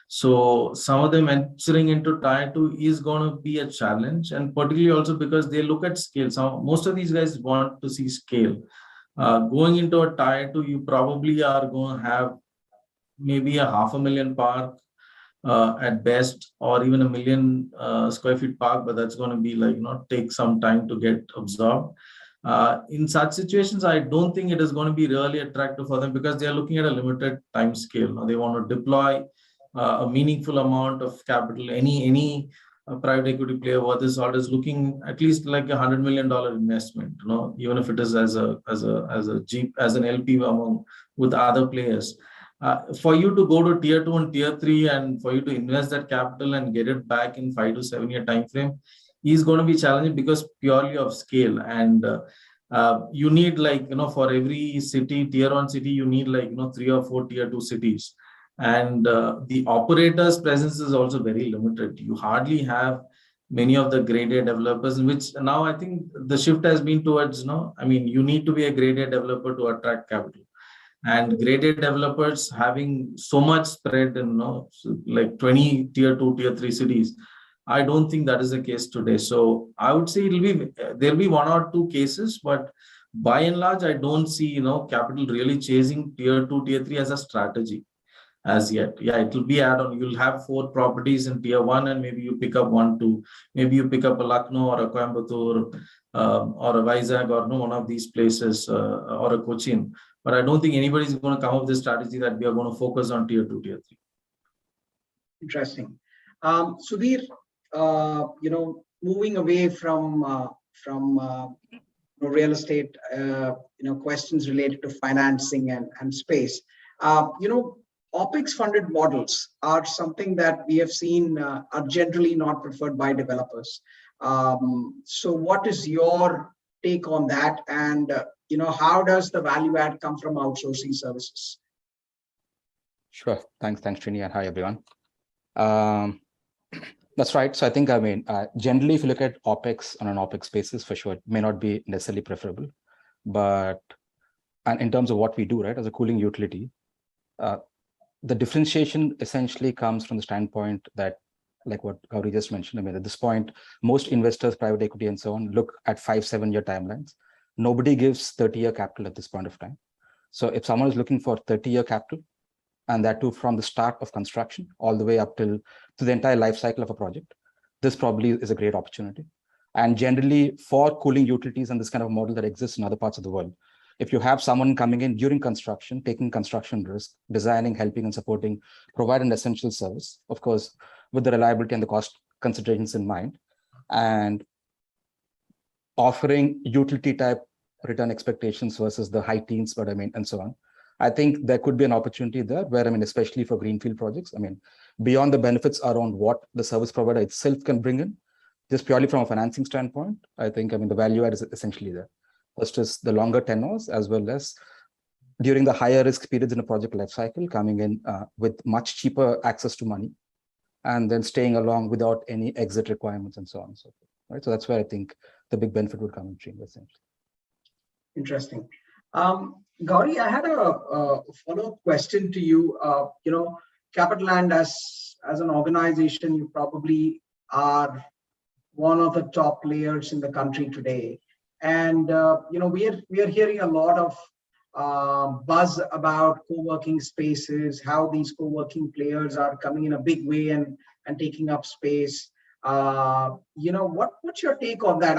So some of them venturing into tier 2 is going to be a challenge, and particularly also because they look at scale. So most of these guys want to see scale. Going into a tier 2, you probably are going to have maybe a 500,000 park at best, or even 1 million square feet park, but that's going to be like, take some time to get absorbed. In such situations, I don't think it is going to be really attractive for them, because they are looking at a limited time scale. They want to deploy a meaningful amount of capital. Any private equity player worth his salt is looking at least like $100 million investment, even if it is as an LP with other players. For you to go to tier 2 and tier 3 and for you to invest that capital and get it back in 5 to 7 year time frame is going to be challenging because purely of scale. And you need, like, for every city, tier 1 city, you need, like, 3 or 4 tier 2 cities. And the operators' presence is also very limited. You hardly have many of the grade A developers, which now I think the shift has been towards, you need to be a grade A developer to attract capital. And grade A developers having so much spread in, like 20 tier 2, tier 3 cities, I don't think that is the case today. So I would say there'll be 1 or 2 cases, but by and large, I don't see, capital really chasing tier 2, tier 3 as a strategy as yet. Yeah, it will be add-on. You'll have 4 properties in tier 1 and maybe you pick up 1, 2. Maybe you pick up a Lucknow or a Coimbatore or a Vizag or one of these places or a Cochin. But I don't think anybody's going to come up with a strategy that we are going to focus on tier 2, tier 3. Interesting. Sudhir, moving away from real estate, questions related to financing and space, OpEx funded models are something that we have seen are generally not preferred by developers. So what is your take on that? And, how does the value add come from outsourcing services? Sure. Thanks, Srini, and hi, everyone. That's right. So I think, generally, if you look at OpEx on an OpEx basis, for sure, it may not be necessarily preferable. But and in terms of what we do, right, as a cooling utility, the differentiation essentially comes from the standpoint that, like what Gauri just mentioned, at this point, most investors, private equity and so on, look at 5-7 year timelines. Nobody gives 30-year capital at this point of time. So if someone is looking for 30-year capital, and that too from the start of construction all the way up to the entire life cycle of a project, this probably is a great opportunity. And generally for cooling utilities and this kind of model that exists in other parts of the world, if you have someone coming in during construction, taking construction risk, designing, helping and supporting, provide an essential service, of course, with the reliability and the cost considerations in mind, and offering utility type return expectations versus the high teens, and so on. I think there could be an opportunity there where, especially for greenfield projects, beyond the benefits around what the service provider itself can bring in, just purely from a financing standpoint, I think, the value add is essentially there. First is the longer tenors, as well as during the higher risk periods in a project life cycle, coming in with much cheaper access to money, and then staying along without any exit requirements and so on and so forth. Right. So that's where I think the big benefit would come in stream, essentially. Interesting. Gauri, I had a follow-up question to you. Capital Land as an organization, you probably are one of the top players in the country today. And we are hearing a lot of buzz about co-working spaces, how these co-working players are coming in a big way and taking up space. What's your take on that?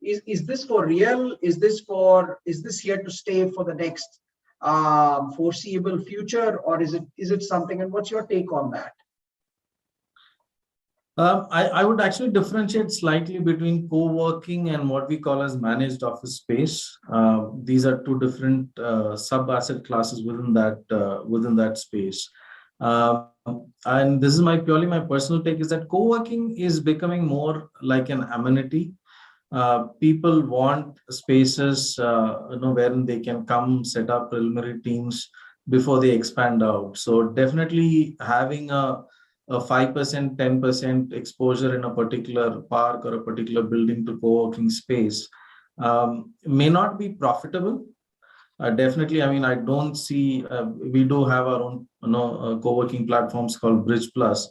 Is this for real? Is this here to stay for the next foreseeable future, or is it something? And what's your take on that? I would actually differentiate slightly between co-working and what we call as managed office space. These are 2 different sub-asset classes within that space. And this is purely my personal take, is that co-working is becoming more like an amenity. People want spaces, wherein they can come set up preliminary teams before they expand out. So definitely having a 5%, 10% exposure in a particular park or a particular building to co-working space may not be profitable. Definitely, I don't see, we do have our own co-working platforms called Bridge Plus.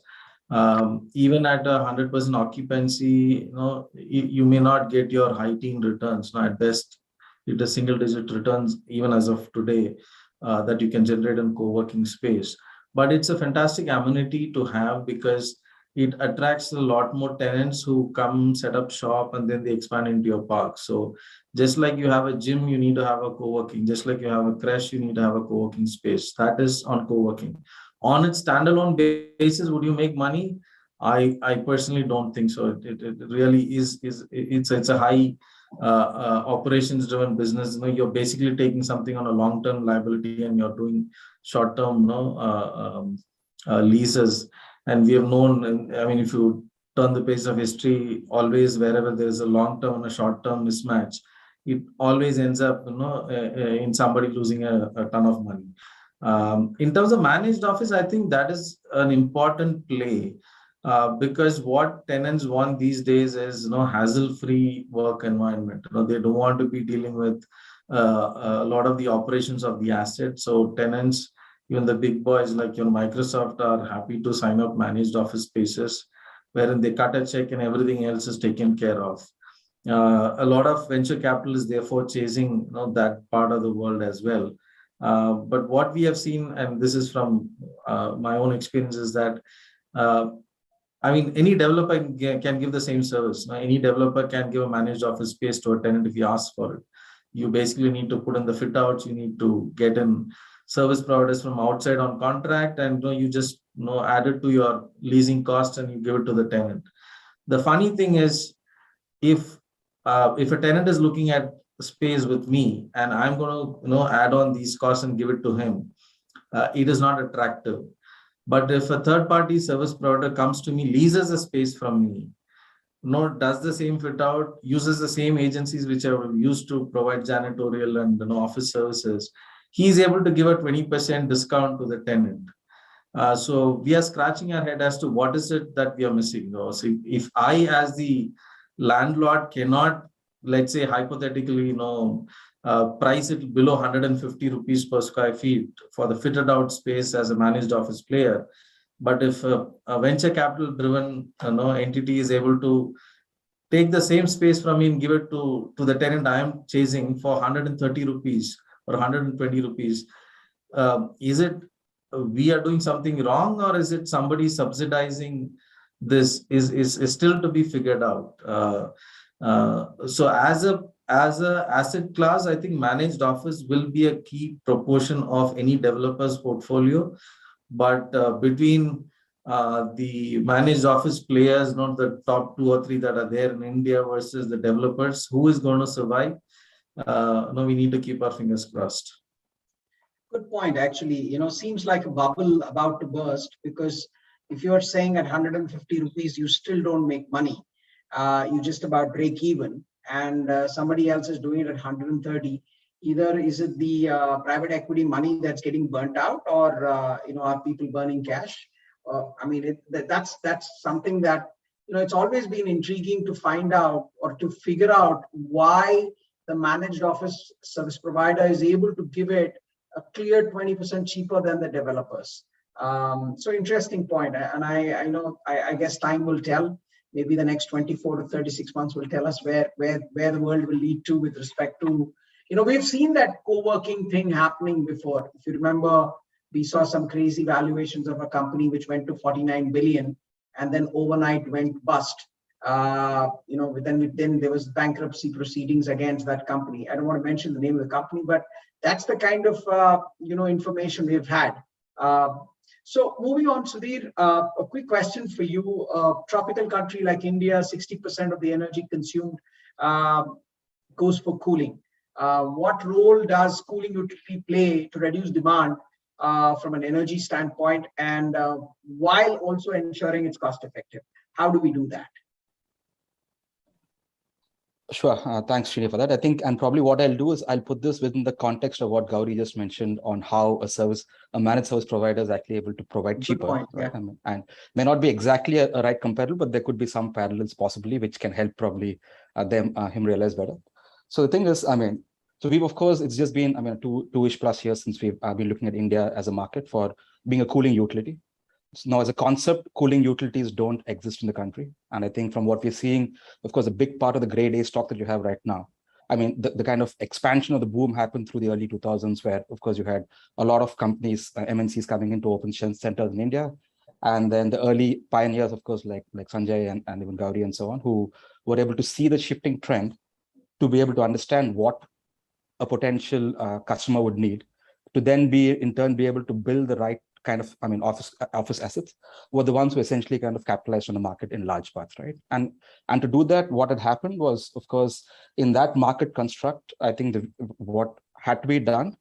Even at a 100% occupancy, you may not get your high teen returns. At best, it is single digit returns, even as of today, that you can generate in co-working space. But it's a fantastic amenity to have because it attracts a lot more tenants who come set up shop and then they expand into your park. So just like you have a gym, you need to have a co-working. Just like you have a creche, you need to have a co-working space. That is on co-working. On its standalone basis, would you make money? I personally don't think so. It really is. It's a high operations driven business. You're basically taking something on a long-term liability and you're doing short-term leases. And we have known, I mean, if you turn the page of history, always wherever there is a long-term and a short-term mismatch, it always ends up in somebody losing a ton of money. In terms of managed office, I think that is an important play. Because what tenants want these days is hassle-free work environment. They don't want to be dealing with a lot of the operations of the asset. So tenants, even the big boys like Microsoft, are happy to sign up managed office spaces, wherein they cut a check and everything else is taken care of. A lot of venture capital is therefore chasing that part of the world as well. But what we have seen, and this is from my own experience, is that I mean, any developer can give the same service. Any developer can give a managed office space to a tenant if he asks for it. You basically need to put in the fit outs. You need to get in service providers from outside on contract, and you just add it to your leasing cost and you give it to the tenant. The funny thing is, if a tenant is looking at space with me and I'm going to add on these costs and give it to him, it is not attractive. But if a third-party service provider comes to me, leases a space from me, does the same fit out, uses the same agencies which are used to provide janitorial and office services, he is able to give a 20% discount to the tenant. So we are scratching our head as to what is it that we are missing. So if I, as the landlord, cannot, let's say hypothetically, price it below 150 rupees per square feet for the fitted out space as a managed office player. But if a venture capital driven entity is able to take the same space from me and give it to the tenant I am chasing for 130 rupees or 120 rupees, is it we are doing something wrong, or is it somebody subsidizing this? Is still to be figured out. So as a asset class, I think managed office will be a key proportion of any developer's portfolio. But between the managed office players, not the top 2 or 3 that are there in India versus the developers, who is going to survive? We need to keep our fingers crossed. Good point. Actually, seems like a bubble about to burst, because if you are saying at 150 rupees, you still don't make money. You just about break even, and somebody else is doing it at 130. Either is it the private equity money that's getting burnt out, or are people burning cash? I mean, that's something that it's always been intriguing to find out or to figure out why the managed office service provider is able to give it a clear 20% cheaper than the developers. So interesting point, and I guess time will tell. Maybe the next 24 to 36 months will tell us where the world will lead to with respect to, we've seen that co-working thing happening before. If you remember, we saw some crazy valuations of a company which went to 49 billion and then overnight went bust. Then there was bankruptcy proceedings against that company. I don't want to mention the name of the company, but that's the kind of information we've had. So moving on, Sudhir, a quick question for you. Tropical country like India, 60% of the energy consumed goes for cooling. What role does cooling utility play to reduce demand from an energy standpoint, and while also ensuring it's cost effective? How do we do that? Sure. Thanks, Srini, for that. I think, and probably what I'll do is I'll put this within the context of what Gauri just mentioned on how a managed service provider is actually able to provide cheaper. Point, right? yeah. And may not be exactly a right comparable, but there could be some parallels possibly, which can help probably him realize better. So the thing is, so we've, of course, it's just been, two-ish plus years since we've been looking at India as a market for being a cooling utility. So now, as a concept, cooling utilities don't exist in the country. And I think from what we're seeing, of course, a big part of the grade A stock that you have right now, the kind of expansion of the boom happened through the early 2000s, where, of course, you had a lot of companies, MNCs coming into open centers in India. And then the early pioneers, of course, like Sanjay and even Gauri and so on, who were able to see the shifting trend to be able to understand what a potential customer would need to then in turn be able to build the right kind of, office assets, were the ones who essentially kind of capitalized on the market in large parts, right? And to do that, what had happened was, of course, in that market construct, I think what had to be done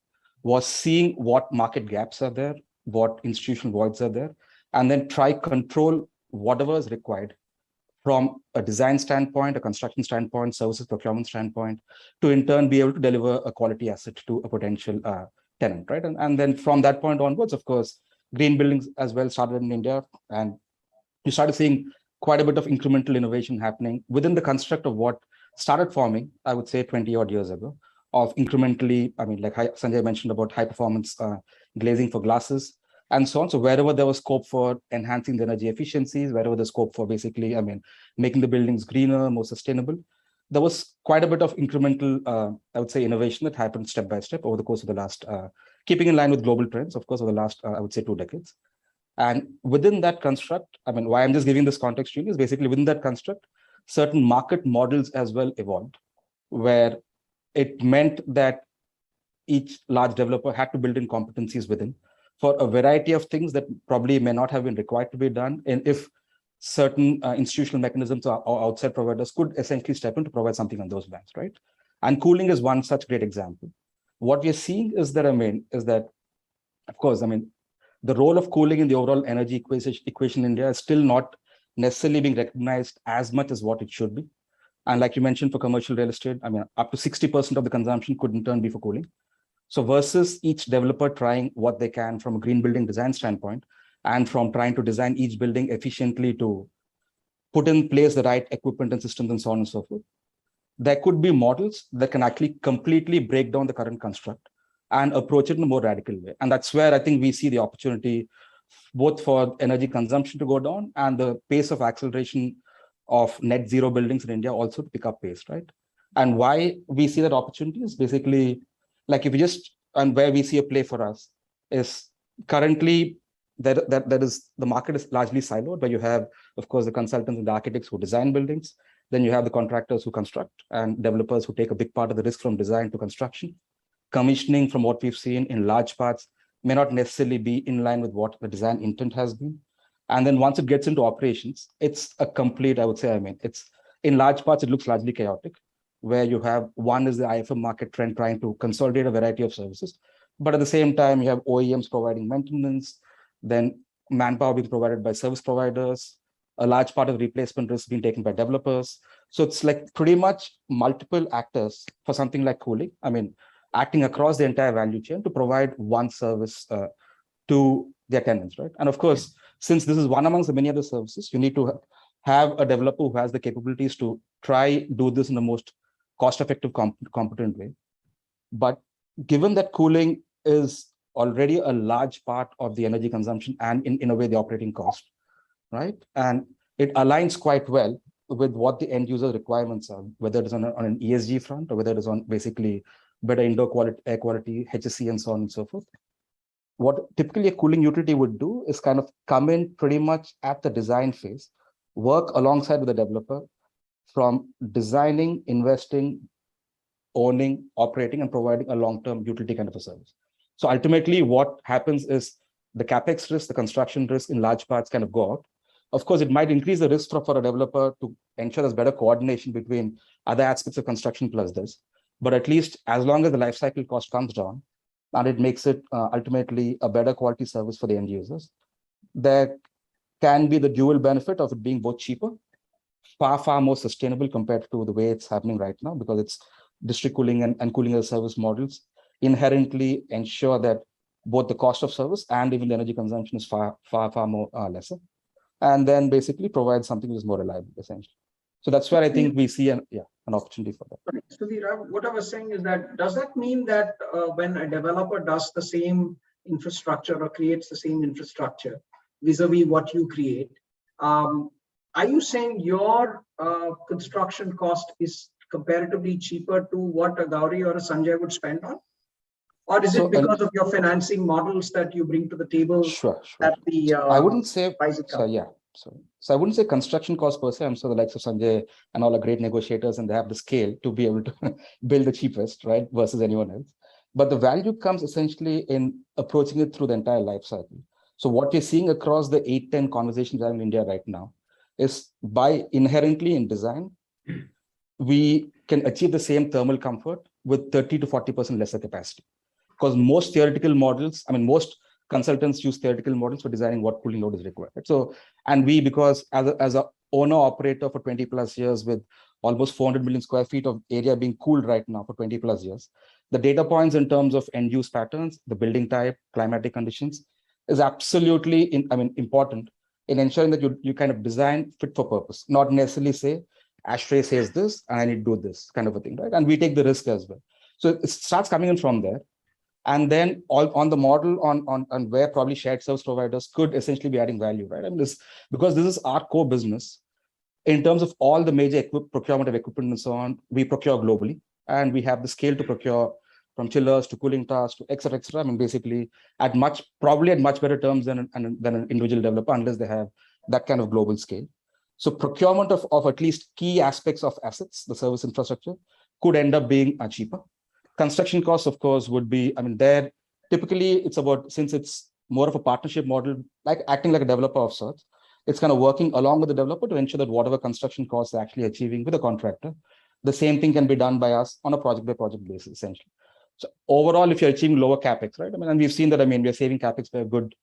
was seeing what market gaps are there, what institutional voids are there, and then try control whatever is required from a design standpoint, a construction standpoint, services procurement standpoint, to in turn be able to deliver a quality asset to a potential tenant, right? And then from that point onwards, of course, green buildings as well started in India, and you started seeing quite a bit of incremental innovation happening within the construct of what started forming, I would say 20 odd years ago, of incrementally, I mean, like Sanjay mentioned about high performance glazing for glasses and so on. So wherever there was scope for enhancing the energy efficiencies, wherever the scope for basically, I mean, making the buildings greener, more sustainable, there was quite a bit of incremental, I would say, innovation that happened step by step over the course of the last, keeping in line with global trends, of course, over the last, I would say, 2 decades. And within that construct, I mean, why I'm just giving this context to you is basically within that construct, certain market models as well evolved, where it meant that each large developer had to build in competencies within for a variety of things that probably may not have been required to be done. And if certain institutional mechanisms or outside providers could essentially step in to provide something on those lines, right? And cooling is one such great example. What we're seeing is that, of course, the role of cooling in the overall energy equation in India is still not necessarily being recognized as much as what it should be. And like you mentioned, for commercial real estate, up to 60% of the consumption could in turn be for cooling. So versus each developer trying what they can from a green building design standpoint, and from trying to design each building efficiently to put in place the right equipment and systems and so on and so forth, there could be models that can actually completely break down the current construct and approach it in a more radical way. And that's where I think we see the opportunity both for energy consumption to go down and the pace of acceleration of net zero buildings in India also to pick up pace, right? And why we see that opportunity is basically, like if you just, and where we see a play for us is currently that is the market is largely siloed, where you have, of course, the consultants and the architects who design buildings. Then you have the contractors who construct and developers who take a big part of the risk from design to construction. Commissioning, from what we've seen in large parts, may not necessarily be in line with what the design intent has been. And then once it gets into operations, it's a complete, I would say, it's in large parts, it looks largely chaotic, where you have one is the IFM market trend trying to consolidate a variety of services. But at the same time, you have OEMs providing maintenance, then manpower being provided by service providers, a large part of replacement risk being taken by developers. So it's like pretty much multiple actors for something like cooling. Acting across the entire value chain to provide one service to their tenants, right? And of course, since this is one amongst the many other services, you need to have a developer who has the capabilities to try do this in the most cost-effective, competent way. But given that cooling is already a large part of the energy consumption and in a way the operating cost, right? And it aligns quite well with what the end user requirements are, whether it is on an ESG front or whether it is on basically better indoor quality, air quality, HSE, and so on and so forth. What typically a cooling utility would do is kind of come in pretty much at the design phase, work alongside with the developer from designing, investing, owning, operating, and providing a long-term utility kind of a service. So ultimately what happens is the capex risk, the construction risk in large parts kind of go out. Of course, it might increase the risk for a developer to ensure there's better coordination between other aspects of construction plus this. But at least as long as the life cycle cost comes down and it makes it ultimately a better quality service for the end users, there can be the dual benefit of it being both cheaper, far more sustainable compared to the way it's happening right now, because it's district cooling and cooling as a service models inherently ensure that both the cost of service and even the energy consumption is far more lesser, and then basically provide something that is more reliable, essentially. So that's where I think we see an opportunity for that. So what I was saying is that, does that mean that when a developer does the same infrastructure or creates the same infrastructure vis-a-vis what you create, are you saying your construction cost is comparatively cheaper to what a Gauri or a Sanjay would spend on? Or is it because of your financing models that you bring to the table? Sure. That the I wouldn't say, so I wouldn't say construction cost per se. I'm sure the likes of Sanjay and all are great negotiators and they have the scale to be able to build the cheapest, right, versus anyone else. But the value comes essentially in approaching it through the entire life cycle. So what we're seeing across the 8-10 conversations in India right now is by inherently in design, we can achieve the same thermal comfort with 30 to 40% lesser capacity. because most theoretical models, I mean, most consultants use theoretical models for designing what cooling load is required. Right? So, and we, because as a owner operator for 20 plus years with almost 400 million square feet of area being cooled right now for 20 plus years, the data points in terms of end use patterns, the building type, climatic conditions is absolutely important in ensuring that you kind of design fit for purpose, not necessarily say, ASHRAE says this, and I need to do this kind of a thing, right? And we take the risk as well. So it starts coming in from there. And then on the model on where probably shared service providers could essentially be adding value, right? And because this is our core business, in terms of all the major procurement of equipment and so on, we procure globally, and we have the scale to procure from chillers to cooling towers to et cetera, et cetera. I mean, basically probably at much better terms than an individual developer, unless they have that kind of global scale. So procurement of at least key aspects of assets, the service infrastructure, could end up being cheaper. Construction costs, of course, would be, there typically it's about, since it's more of a partnership model, like acting like a developer of sorts, it's kind of working along with the developer to ensure that whatever construction costs they're actually achieving with a contractor, the same thing can be done by us on a project by project basis, essentially. So overall, if you're achieving lower capex, right? And we've seen that, we're saving capex by a good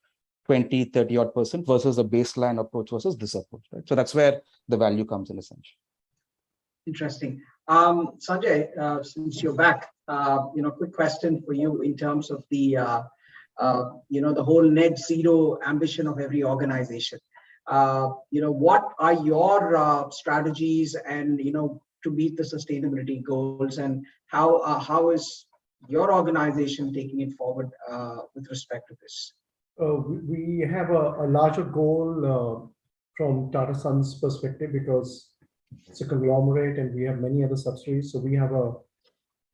20, 30 odd % versus a baseline approach versus this approach, right? So that's where the value comes in, essentially. Interesting. Sanjay, since you're back, quick question for you in terms of the, the whole net zero ambition of every organization. What are your strategies and, to meet the sustainability goals, and how is your organization taking it forward with respect to this? We have a larger goal from Tata Sons perspective, because it's a conglomerate and we have many other subsidiaries. So we have a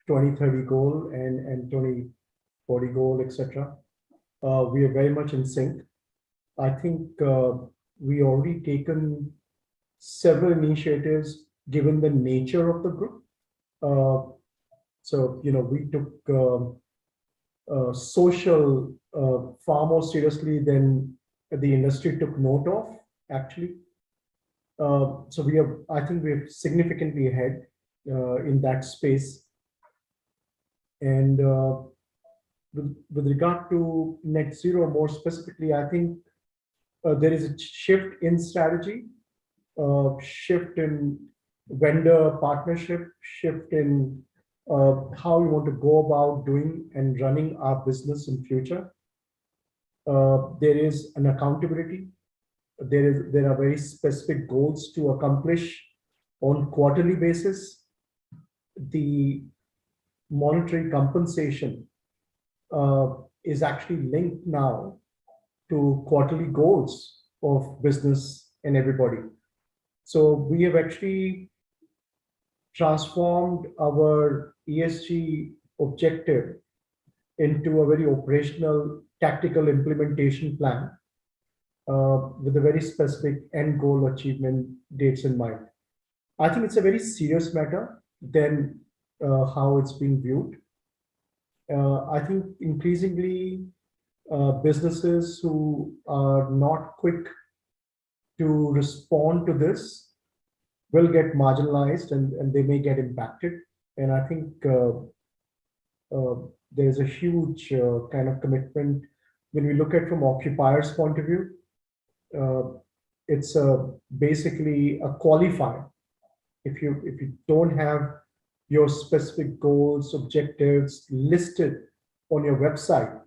2030 goal and 2040 goal, etc. We are very much in sync. I think we already taken several initiatives given the nature of the group. So, we took social far more seriously than the industry took note of, actually. So I think we're significantly ahead in that space. And with regard to net zero, more specifically, I think there is a shift in strategy, shift in vendor partnership, shift in how we want to go about doing and running our business in future. There is an accountability. There are very specific goals to accomplish on quarterly basis. The monetary compensation is actually linked now to quarterly goals of business and everybody. So we have actually transformed our ESG objective into a very operational, tactical implementation plan with a very specific end goal achievement dates in mind. I think it's a very serious matter than how it's being viewed. I think increasingly businesses who are not quick to respond to this will get marginalized and they may get impacted. And I think there's a huge kind of commitment when we look at from occupiers' point of view. It's basically a qualifier. If you don't have your specific goals, objectives listed on your website,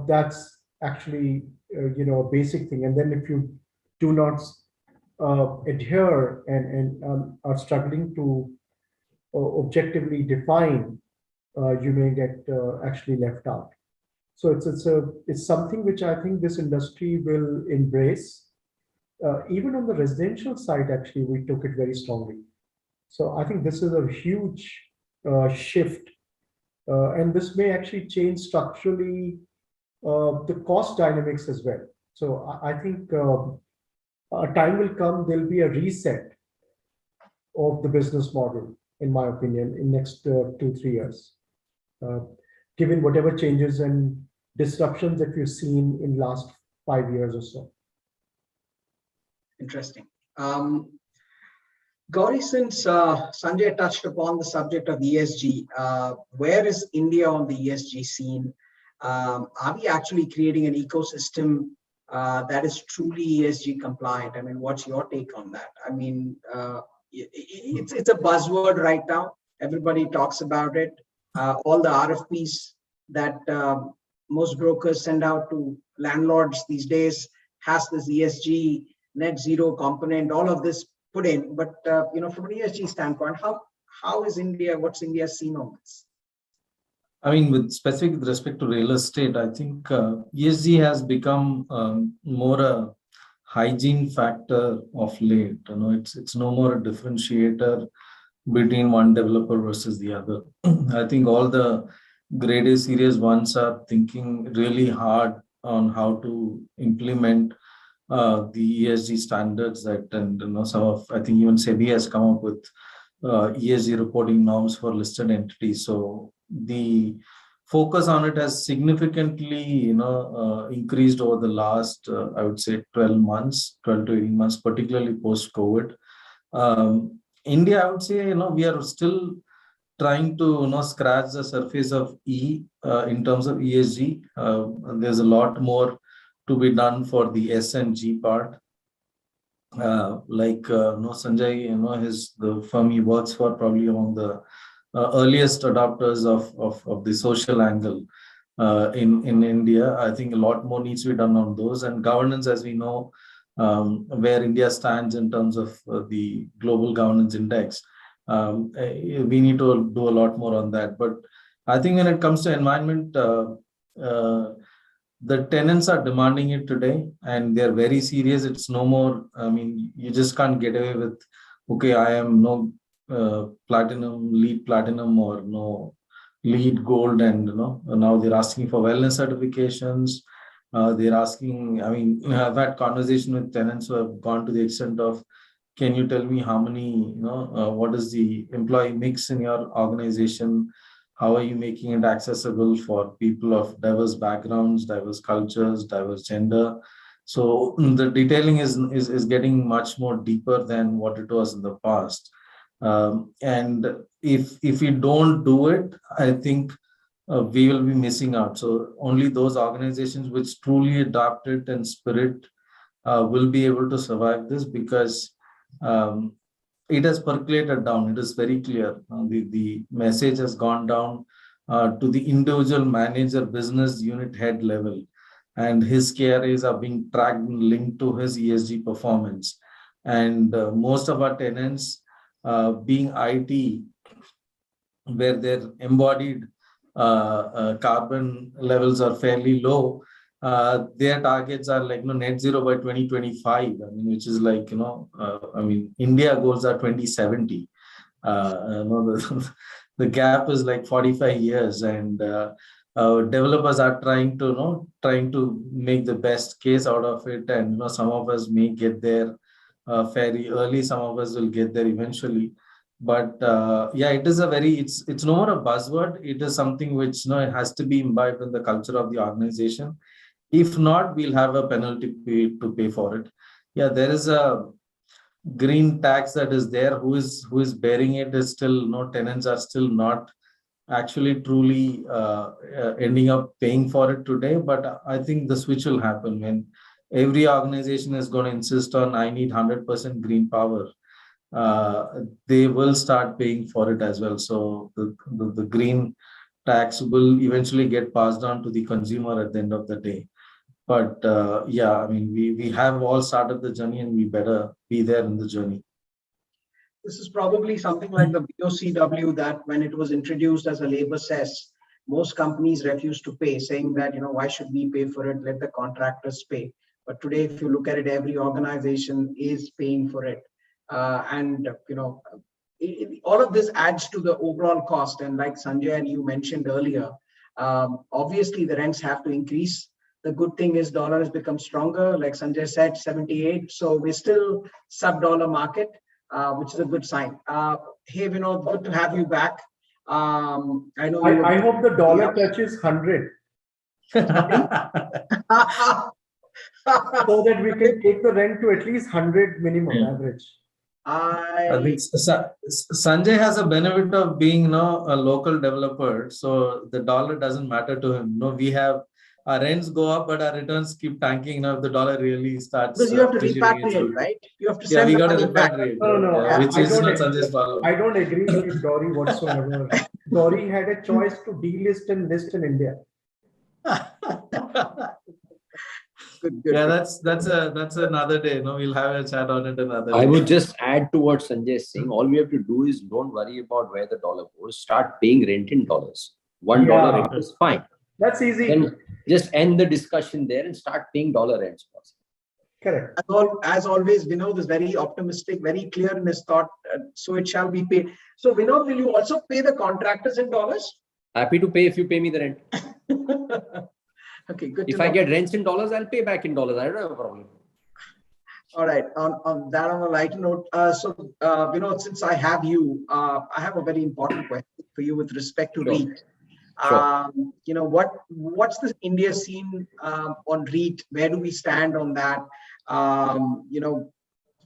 that's actually a basic thing. And then if you do not adhere and are struggling to objectively define, you may get actually left out. So it's something which I think this industry will embrace. Even on the residential side, actually, we took it very strongly. So I think this is a huge shift, and this may actually change structurally the cost dynamics as well. So I think a time will come, there'll be a reset of the business model, in my opinion, in next 2-3 years, given whatever changes and disruptions that we've seen in last 5 years or so. Interesting. Gauri, since Sanjay touched upon the subject of ESG, where is India on the ESG scene? Are we actually creating an ecosystem that is truly ESG compliant? I mean, what's your take on that? I mean, it's a buzzword right now. Everybody talks about it. All the RFPs that most brokers send out to landlords these days has this ESG net zero component, all of this put in. But from an ESG standpoint, how is India? What's India's scene on this? I mean, with specific with respect to real estate, I think ESG has become more a hygiene factor of late. It's no more a differentiator between one developer versus the other. I think all the grade A serious ones are thinking really hard on how to implement the ESG standards that, and some of, I think even SEBI has come up with ESG reporting norms for listed entities. So the focus on it has significantly, increased over the last, I would say, 12 to 18 months, particularly post-COVID. India, I would say, we are still trying to, scratch the surface of in terms of ESG. There's a lot more to be done for the S and G part. Sanjay, the firm he works for, probably among the earliest adopters of the social angle in India. I think a lot more needs to be done on those. And governance, as we know, where India stands in terms of the global governance index, we need to do a lot more on that. But I think when it comes to environment, the tenants are demanding it today, and they're very serious. It's no more, I mean, you just can't get away with, okay, I am no LEED platinum or no LEED gold, and now they're asking for wellness certifications. They're asking, I mean, I've had conversation with tenants who have gone to the extent of, can you tell me how many, what is the employee mix in your organization? How are you making it accessible for people of diverse backgrounds, diverse cultures, diverse gender? So the detailing is getting much more deeper than what it was in the past. And if we don't do it, I think we will be missing out. So only those organizations which truly adopt it and spirit will be able to survive this, because it has percolated down. It is very clear. The message has gone down to the individual manager, business unit head level, and his KRAs are being tracked and linked to his ESG performance. And most of our tenants, being IT, where their embodied carbon levels are fairly low, their targets are like net zero by 2025. I mean, which is like, India goals are 2070. The gap is like 45 years, and developers are trying to make the best case out of it. And some of us may get there fairly early, some of us will get there eventually. But it is it's no more a buzzword. It is something which it has to be imbibed in the culture of the organization. If not, we'll have a penalty to pay for it. Yeah, there is a green tax that is there. Who is bearing it is still, tenants are still not actually truly ending up paying for it today. But I think the switch will happen when every organization is going to insist on, I need 100% green power. They will start paying for it as well. So the green tax will eventually get passed on to the consumer at the end of the day. But we have all started the journey, and we better be there in the journey. This is probably something like the BOCW that when it was introduced as a labor cess, most companies refused to pay, saying that, why should we pay for it? Let the contractors pay. But today, if you look at it, every organization is paying for it. All of this adds to the overall cost. And like Sanjay and you mentioned earlier, obviously the rents have to increase. The good thing is dollar has become stronger. Like Sanjay said, 78. So we're still sub-dollar market, which is a good sign. Hey, Vinod, good to have you back. I know. I hope the dollar touches 100. So that we can take the rent to at least 100 minimum average. I think Sanjay has a benefit of being a local developer, so the dollar doesn't matter to him. We have our rents go up, but our returns keep tanking. If the dollar really starts because you have to appreciating, repatriate, right? You have to yeah, send we the got to money back. repatriate, No, which I is don't. not Sanjay's problem. I don't agree with Dory whatsoever. Dory had a choice to delist and list in India. Good. Yeah, that's another day. We'll have a chat on it another day. I would just add to what Sanjay is saying. All we have to do is don't worry about where the dollar goes. Start paying rent in dollars. $1 rent is fine. That's easy. Then just end the discussion there and start paying dollar rents. Correct. As always, Vinod is very optimistic, very clear in his thought. So it shall be paid. So Vinod, will you also pay the contractors in dollars? Happy to pay if you pay me the rent. Okay, good. If I get rents in dollars, I'll pay back in dollars. I don't have a problem. All right. On a lighter note, Vinod, since I have you, I have a very important question for you with respect to REIT. Sure. What's the India scene on REIT? Where do we stand on that?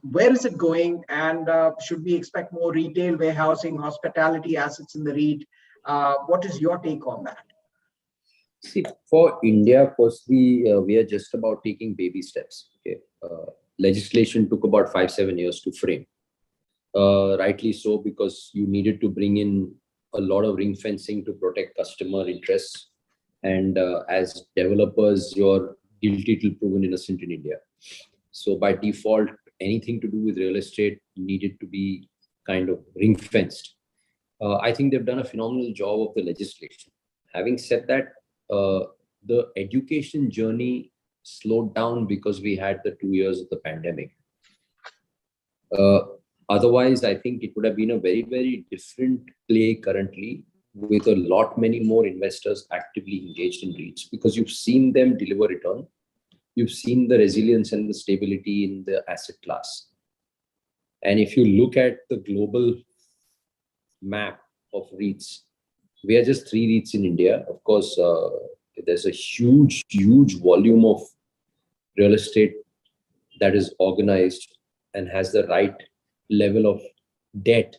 Where is it going? And should we expect more retail, warehousing, hospitality assets in the REIT? What is your take on that? See, for India, firstly, we are just about taking baby steps. Okay, legislation took about 5-7 years to frame. Rightly so, because you needed to bring in a lot of ring fencing to protect customer interests. And as developers, you're guilty till proven innocent in India. So by default, anything to do with real estate needed to be kind of ring fenced. I think they've done a phenomenal job of the legislation. Having said that, the education journey slowed down because we had the 2 years of the pandemic. Otherwise, I think it would have been a very, very different play currently, with a lot many more investors actively engaged in REITs, because you've seen them deliver return. You've seen the resilience and the stability in the asset class. And if you look at the global map of REITs, we are just 3 REITs in India. Of course, there's a huge volume of real estate that is organized and has the right level of debt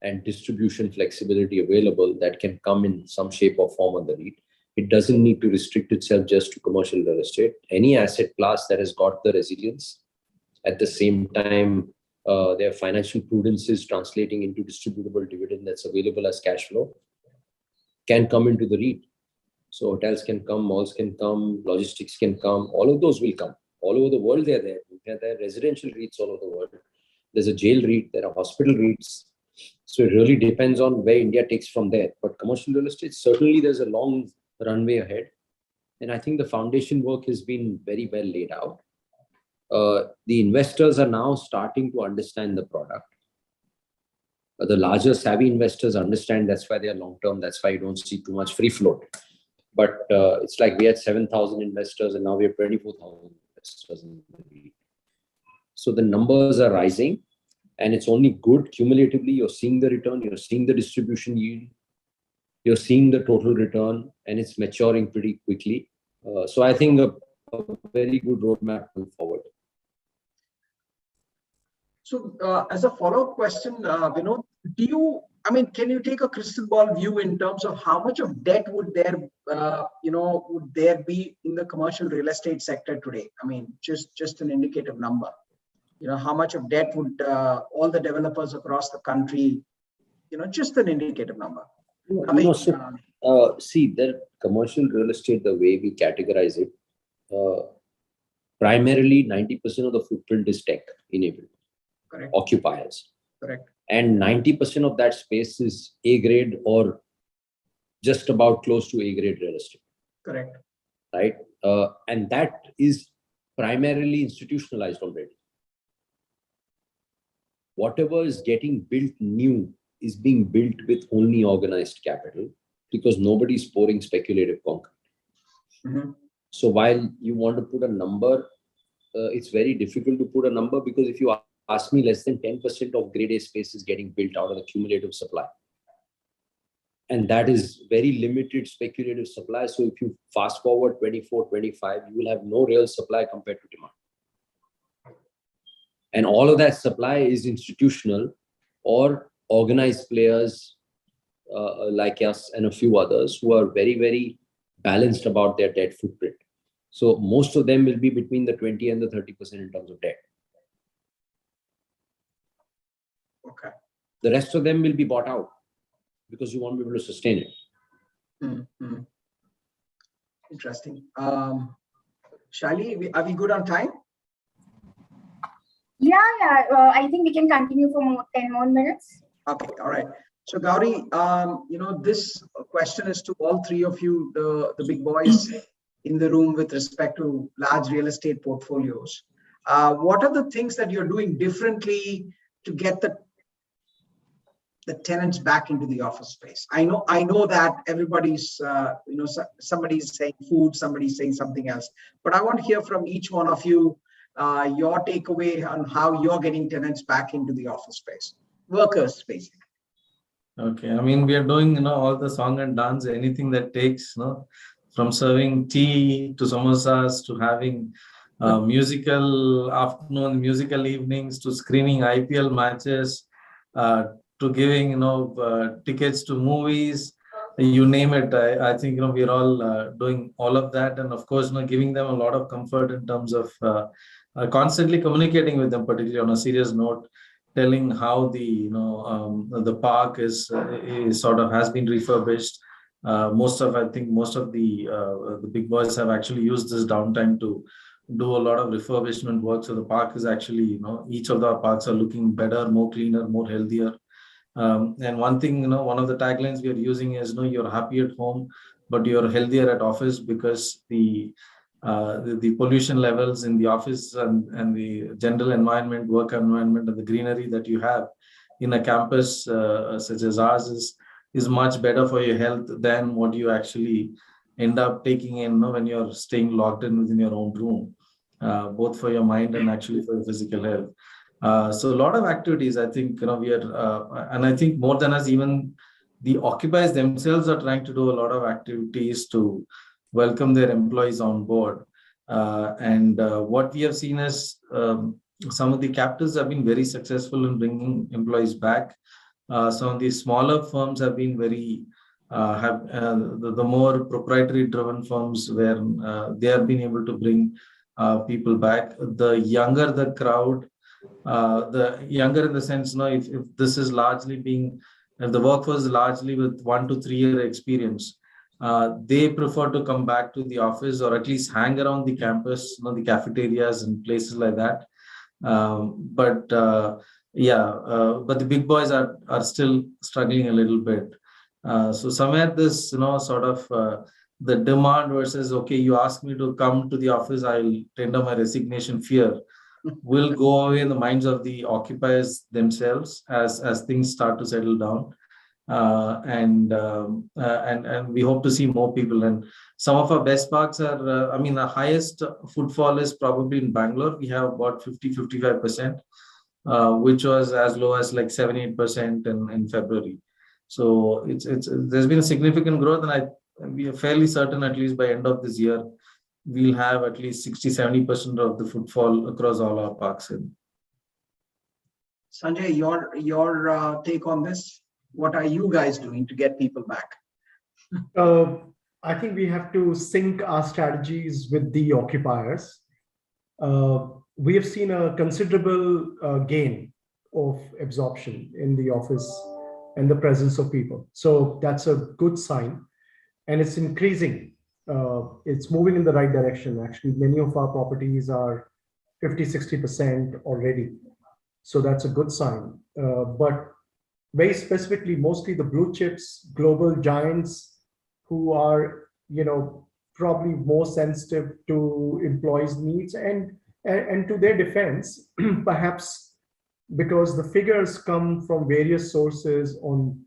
and distribution flexibility available that can come in some shape or form on the REIT. It doesn't need to restrict itself just to commercial real estate. Any asset class that has got the resilience, at the same time, their financial prudence is translating into distributable dividend that's available as cash flow, can come into the REIT. So hotels can come, malls can come, logistics can come, all of those will come. All over the world, they're there. There are residential REITs all over the world. There's a jail REIT, there are hospital REITs. So it really depends on where India takes from there. But commercial real estate, certainly there's a long runway ahead. And I think the foundation work has been very well laid out. The investors are now starting to understand the product. The larger savvy investors understand that's why they are long-term. That's why you don't see too much free float. But it's like we had 7,000 investors and now we have 24,000 investors in the REIT. So the numbers are rising, and it's only good cumulatively. You're seeing the return, you're seeing the distribution yield, you're seeing the total return, and it's maturing pretty quickly. So I think a very good roadmap going forward. So as a follow-up question, Vinod, can you take a crystal ball view in terms of how much of debt would there be in the commercial real estate sector today? I mean, just an indicative number. How much of debt would all the developers across the country, just an indicative number. See, the commercial real estate, the way we categorize it, primarily 90% of the footprint is tech enabled. Correct. Occupiers. Correct. And 90% of that space is A-grade or just about close to A-grade real estate. Correct. Right? And that is primarily institutionalized already. Whatever is getting built new is being built with only organized capital, because nobody's pouring speculative concrete. Mm-hmm. So while you want to put a number, it's very difficult to put a number, because if you ask me, less than 10% of grade A space is getting built out of the cumulative supply. And that is very limited speculative supply. So if you fast forward 24, 25, you will have no real supply compared to demand. And all of that supply is institutional or organized players like us and a few others who are very, very balanced about their debt footprint. So most of them will be between the 20 and the 30% in terms of debt. Okay. The rest of them will be bought out because you won't be able to sustain it. Mm-hmm. Interesting. Shaili, are we good on time? Yeah. I think we can continue for 10 more minutes. Okay, all right. So Gauri, this question is to all three of you, the big boys in the room with respect to large real estate portfolios. What are the things that you're doing differently to get the tenants back into the office space? I know that everybody's, somebody's saying food, somebody's saying something else, but I want to hear from each one of you, your takeaway on how you're getting tenants back into the office space, workers basically. Okay, I mean, we are doing, all the song and dance, anything that takes, from serving tea to samosas to having musical afternoon, musical evenings to screening IPL matches, to giving, tickets to movies, you name it. I think, we're all doing all of that. And of course, giving them a lot of comfort in terms of constantly communicating with them, particularly on a serious note, telling how the park is sort of has been refurbished. Most of the big boys have actually used this downtime to do a lot of refurbishment work. So the park is actually, each of the parks are looking better, more cleaner, more healthier. And one thing, one of the taglines we are using is, you're happy at home, but you're healthier at office, because the pollution levels in the office and the general environment, work environment, and the greenery that you have in a campus such as ours is much better for your health than what you actually end up taking in when you're staying locked in within your own room, both for your mind and actually for your physical health. So a lot of activities, I think, we are, and I think more than us, even the occupiers themselves are trying to do a lot of activities to welcome their employees on board. What we have seen is some of the captives have been very successful in bringing employees back. Some of the smaller firms have been very, the more proprietary driven firms where they have been able to bring people back. The younger the crowd, the younger in the sense, if this is largely if the workforce is largely with 1 to 3 year experience, they prefer to come back to the office or at least hang around the campus, the cafeterias and places like that. But the big boys are still struggling a little bit. So somewhere this, sort of the demand versus, okay, you ask me to come to the office, I'll tender my resignation fear will go away in the minds of the occupiers themselves as things start to settle down. And we hope to see more people. And some of our best parks are, the highest footfall is probably in Bangalore. We have about 50-55%, which was as low as like 7-8% in February. So there's been a significant growth, and we are fairly certain at least by end of this year we'll have at least 60-70% of the footfall across all our parks. Sanjay, your take on this? What are you guys doing to get people back? I think we have to sync our strategies with the occupiers. We have seen a considerable gain of absorption in the office and the presence of people. So that's a good sign. And it's increasing. It's moving in the right direction. Actually, many of our properties are 50-60% already. So that's a good sign. But very specifically, mostly the blue chips, global giants who are, probably more sensitive to employees' needs and to their defense, perhaps because the figures come from various sources on,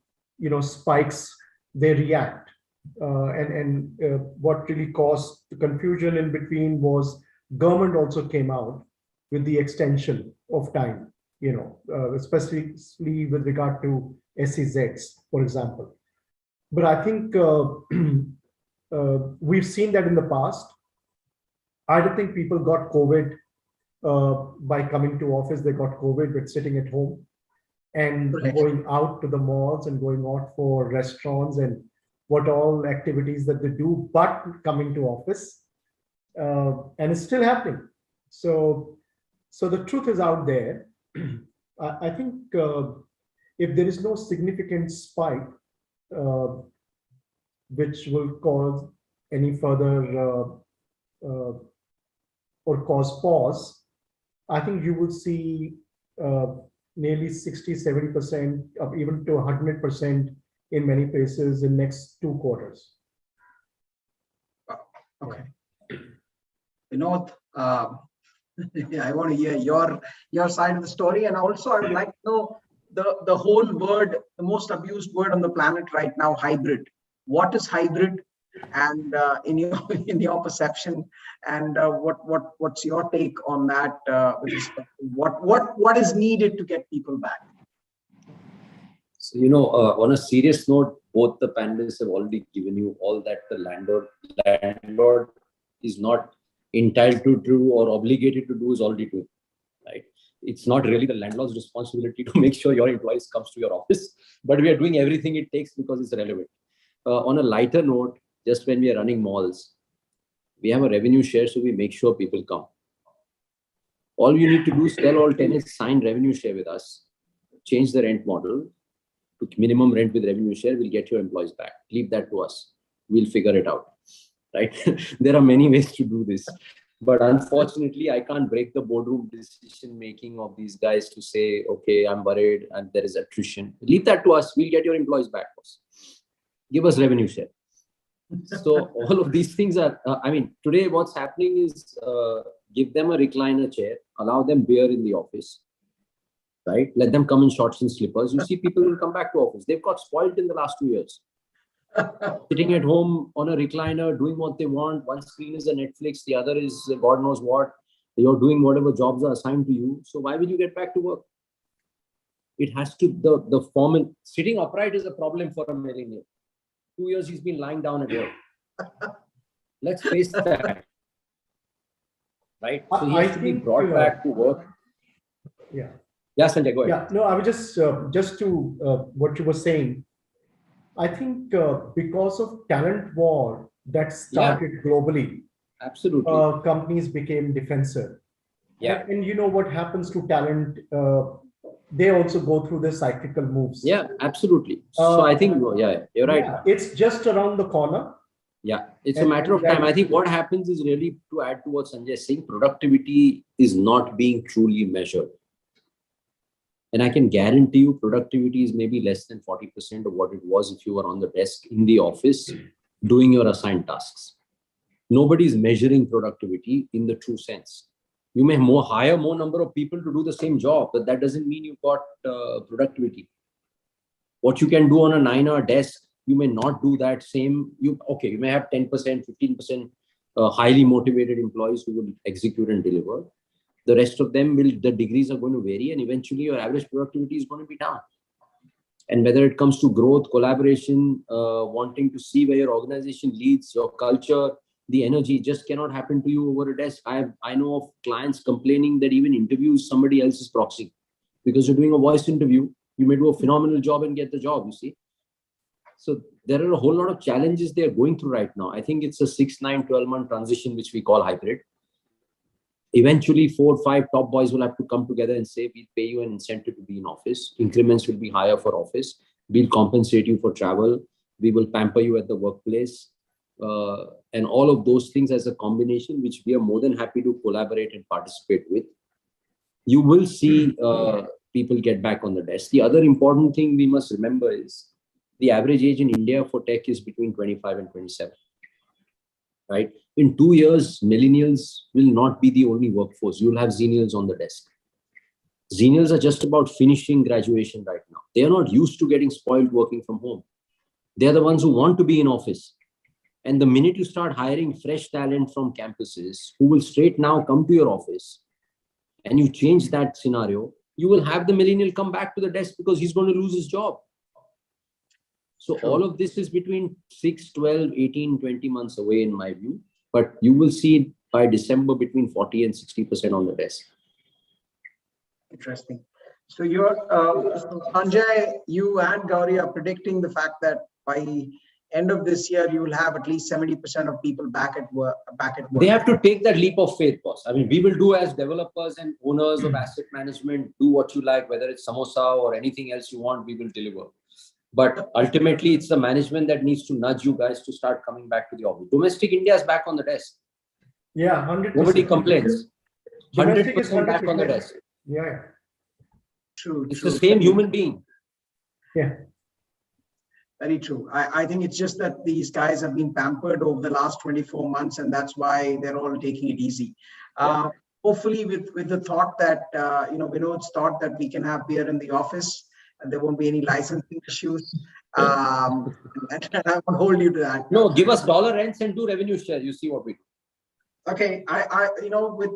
spikes, they react. What really caused the confusion in between was government also came out with the extension of time, especially with regard to SEZs, for example. But I think we've seen that in the past. I don't think people got COVID by coming to office, they got COVID, but sitting at home and going out to the malls and going out for restaurants and what all activities that they do, but coming to office. And it's still happening. So the truth is out there. I think if there is no significant spike, which will cause any further or cause pause, I think you will see nearly 60, 70%, of even to 100% in many places in next 2 quarters. Okay. Vinod, I want to hear your side of the story, and also I would like to know the whole word, the most abused word on the planet right now, hybrid. What is hybrid, and in your perception, and what's your take on that? With respect to what is needed to get people back? So, on a serious note, both the panelists have already given you all that the landlord is not entitled to do or obligated to do is already doing, right? It's not really the landlord's responsibility to make sure your employees comes to your office, but we are doing everything it takes because it's relevant. On a lighter note, just when we are running malls, we have a revenue share, so we make sure people come. All you need to do is tell all tenants, sign revenue share with us, change the rent model to minimum rent with revenue share, we'll get your employees back. Leave that to us. We'll figure it out, right? There are many ways to do this. But unfortunately, I can't break the boardroom decision-making of these guys to say, okay, I'm worried and there is attrition. Leave that to us. We'll get your employees back. Give us revenue share. So all of these things are, today what's happening is give them a recliner chair, allow them beer in the office, right? Let them come in shorts and slippers. You see, people will come back to office. They've got spoiled in the last 2 years. Sitting at home on a recliner, doing what they want. One screen is a Netflix, the other is God knows what. You're doing whatever jobs are assigned to you. So why will you get back to work? It has to, the foreman, sitting upright is a problem for a millennial. 2 years he's been lying down at work. Let's face that. Right? So he has to be brought back to work. Yeah. Yeah, Sanjay, go ahead. Yeah, no, I was just to what you were saying. I think because of talent war that started globally, absolutely, companies became defensive. Yeah. And you know what happens to talent? They also go through the cyclical moves. Yeah, absolutely. So I think, you're right. Yeah, it's just around the corner. Yeah, it's a matter of time. I think what happens is really, to add to what Sanjay is saying, productivity is not being truly measured. And I can guarantee you productivity is maybe less than 40% of what it was if you were on the desk in the office doing your assigned tasks. Nobody is measuring productivity in the true sense. You may hire more number of people to do the same job, but that doesn't mean you've got productivity. What you can do on a 9-hour desk, you may not do that same. You may have 10%, 15% highly motivated employees who will execute and deliver. The rest of them the degrees are going to vary, and eventually your average productivity is going to be down. And whether it comes to growth, collaboration, wanting to see where your organization leads, your culture, the energy just cannot happen to you over a desk. I know of clients complaining that even interviews somebody else's proxy. Because you're doing a voice interview, you may do a phenomenal job and get the job, you see. So there are a whole lot of challenges they are going through right now. I think it's a 6, 9, 12-month transition, which we call hybrid. Eventually, 4 or 5 top boys will have to come together and say, we'll pay you an incentive to be in office. Increments will be higher for office. We'll compensate you for travel. We will pamper you at the workplace. And all of those things as a combination, which we are more than happy to collaborate and participate with. You will see people get back on the desk. The other important thing we must remember is the average age in India for tech is between 25 and 27. Right? In 2 years, millennials will not be the only workforce. You'll have Xennials on the desk. Xennials are just about finishing graduation right now. They are not used to getting spoiled working from home. They're the ones who want to be in office. And the minute you start hiring fresh talent from campuses who will straight now come to your office, and you change that scenario, you will have the millennial come back to the desk because he's going to lose his job. So all of this is between 6, 12, 18, 20 months away in my view. But you will see by December between 40 and 60% on the desk. Interesting. So you're, so Sanjay, you and Gauri are predicting the fact that by end of this year, you will have at least 70% of people back at work. They have to take that leap of faith, boss. I mean, we will do as developers and owners of asset management, do what you like, whether it's samosa or anything else you want, we will deliver. But ultimately, it's the management that needs to nudge you guys to start coming back to the office. Domestic India is back on the desk. Yeah, 100%. Nobody complains. Domestic is 100% back on the desk. Yeah. True. It's the same human being. Yeah. Very true. I think it's just that these guys have been pampered over the last 24 months, and that's why they're all taking it easy. Hopefully, with the thought that Vinod's thought that we can have beer in the office and there won't be any licensing issues. And I will hold you to that. No, give us dollar rents and do revenue share. You see what we do. Okay,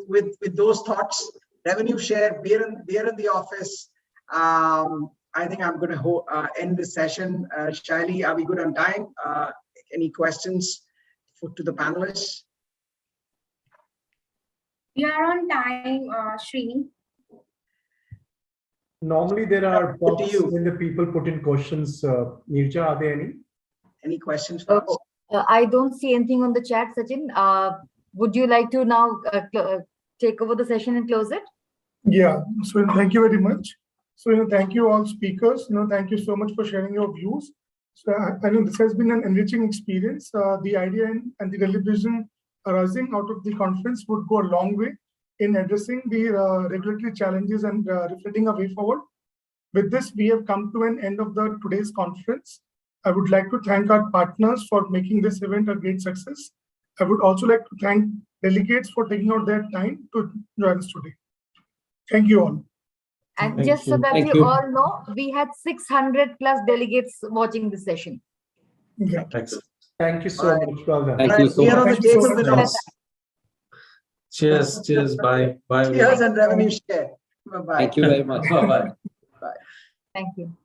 with those thoughts, revenue share, beer in the office. I think I'm going to end this session. Shaili, are we good on time? Any questions to the panelists? We are on time, Srini. Normally there are boxes when the people put in questions. Nirja, are there any? Any questions for us? I don't see anything on the chat, Sachin. Would you like to now take over the session and close it? Yeah, so thank you very much. So, thank you all speakers. Thank you so much for sharing your views. So, I know this has been an enriching experience. The idea and the deliberation arising out of the conference would go a long way in addressing the regulatory challenges and reflecting a way forward. With this, we have come to an end of today's conference. I would like to thank our partners for making this event a great success. I would also like to thank delegates for taking out their time to join us today. Thank you all. And just so that you all know, we had 600 plus delegates watching the session. Yeah. Thank you so much. Well done. Thank you so much. Cheers. Cheers. Bye. Bye. Cheers and revenue share. Bye-bye. Thank you very much. Bye-bye. Bye. Thank you.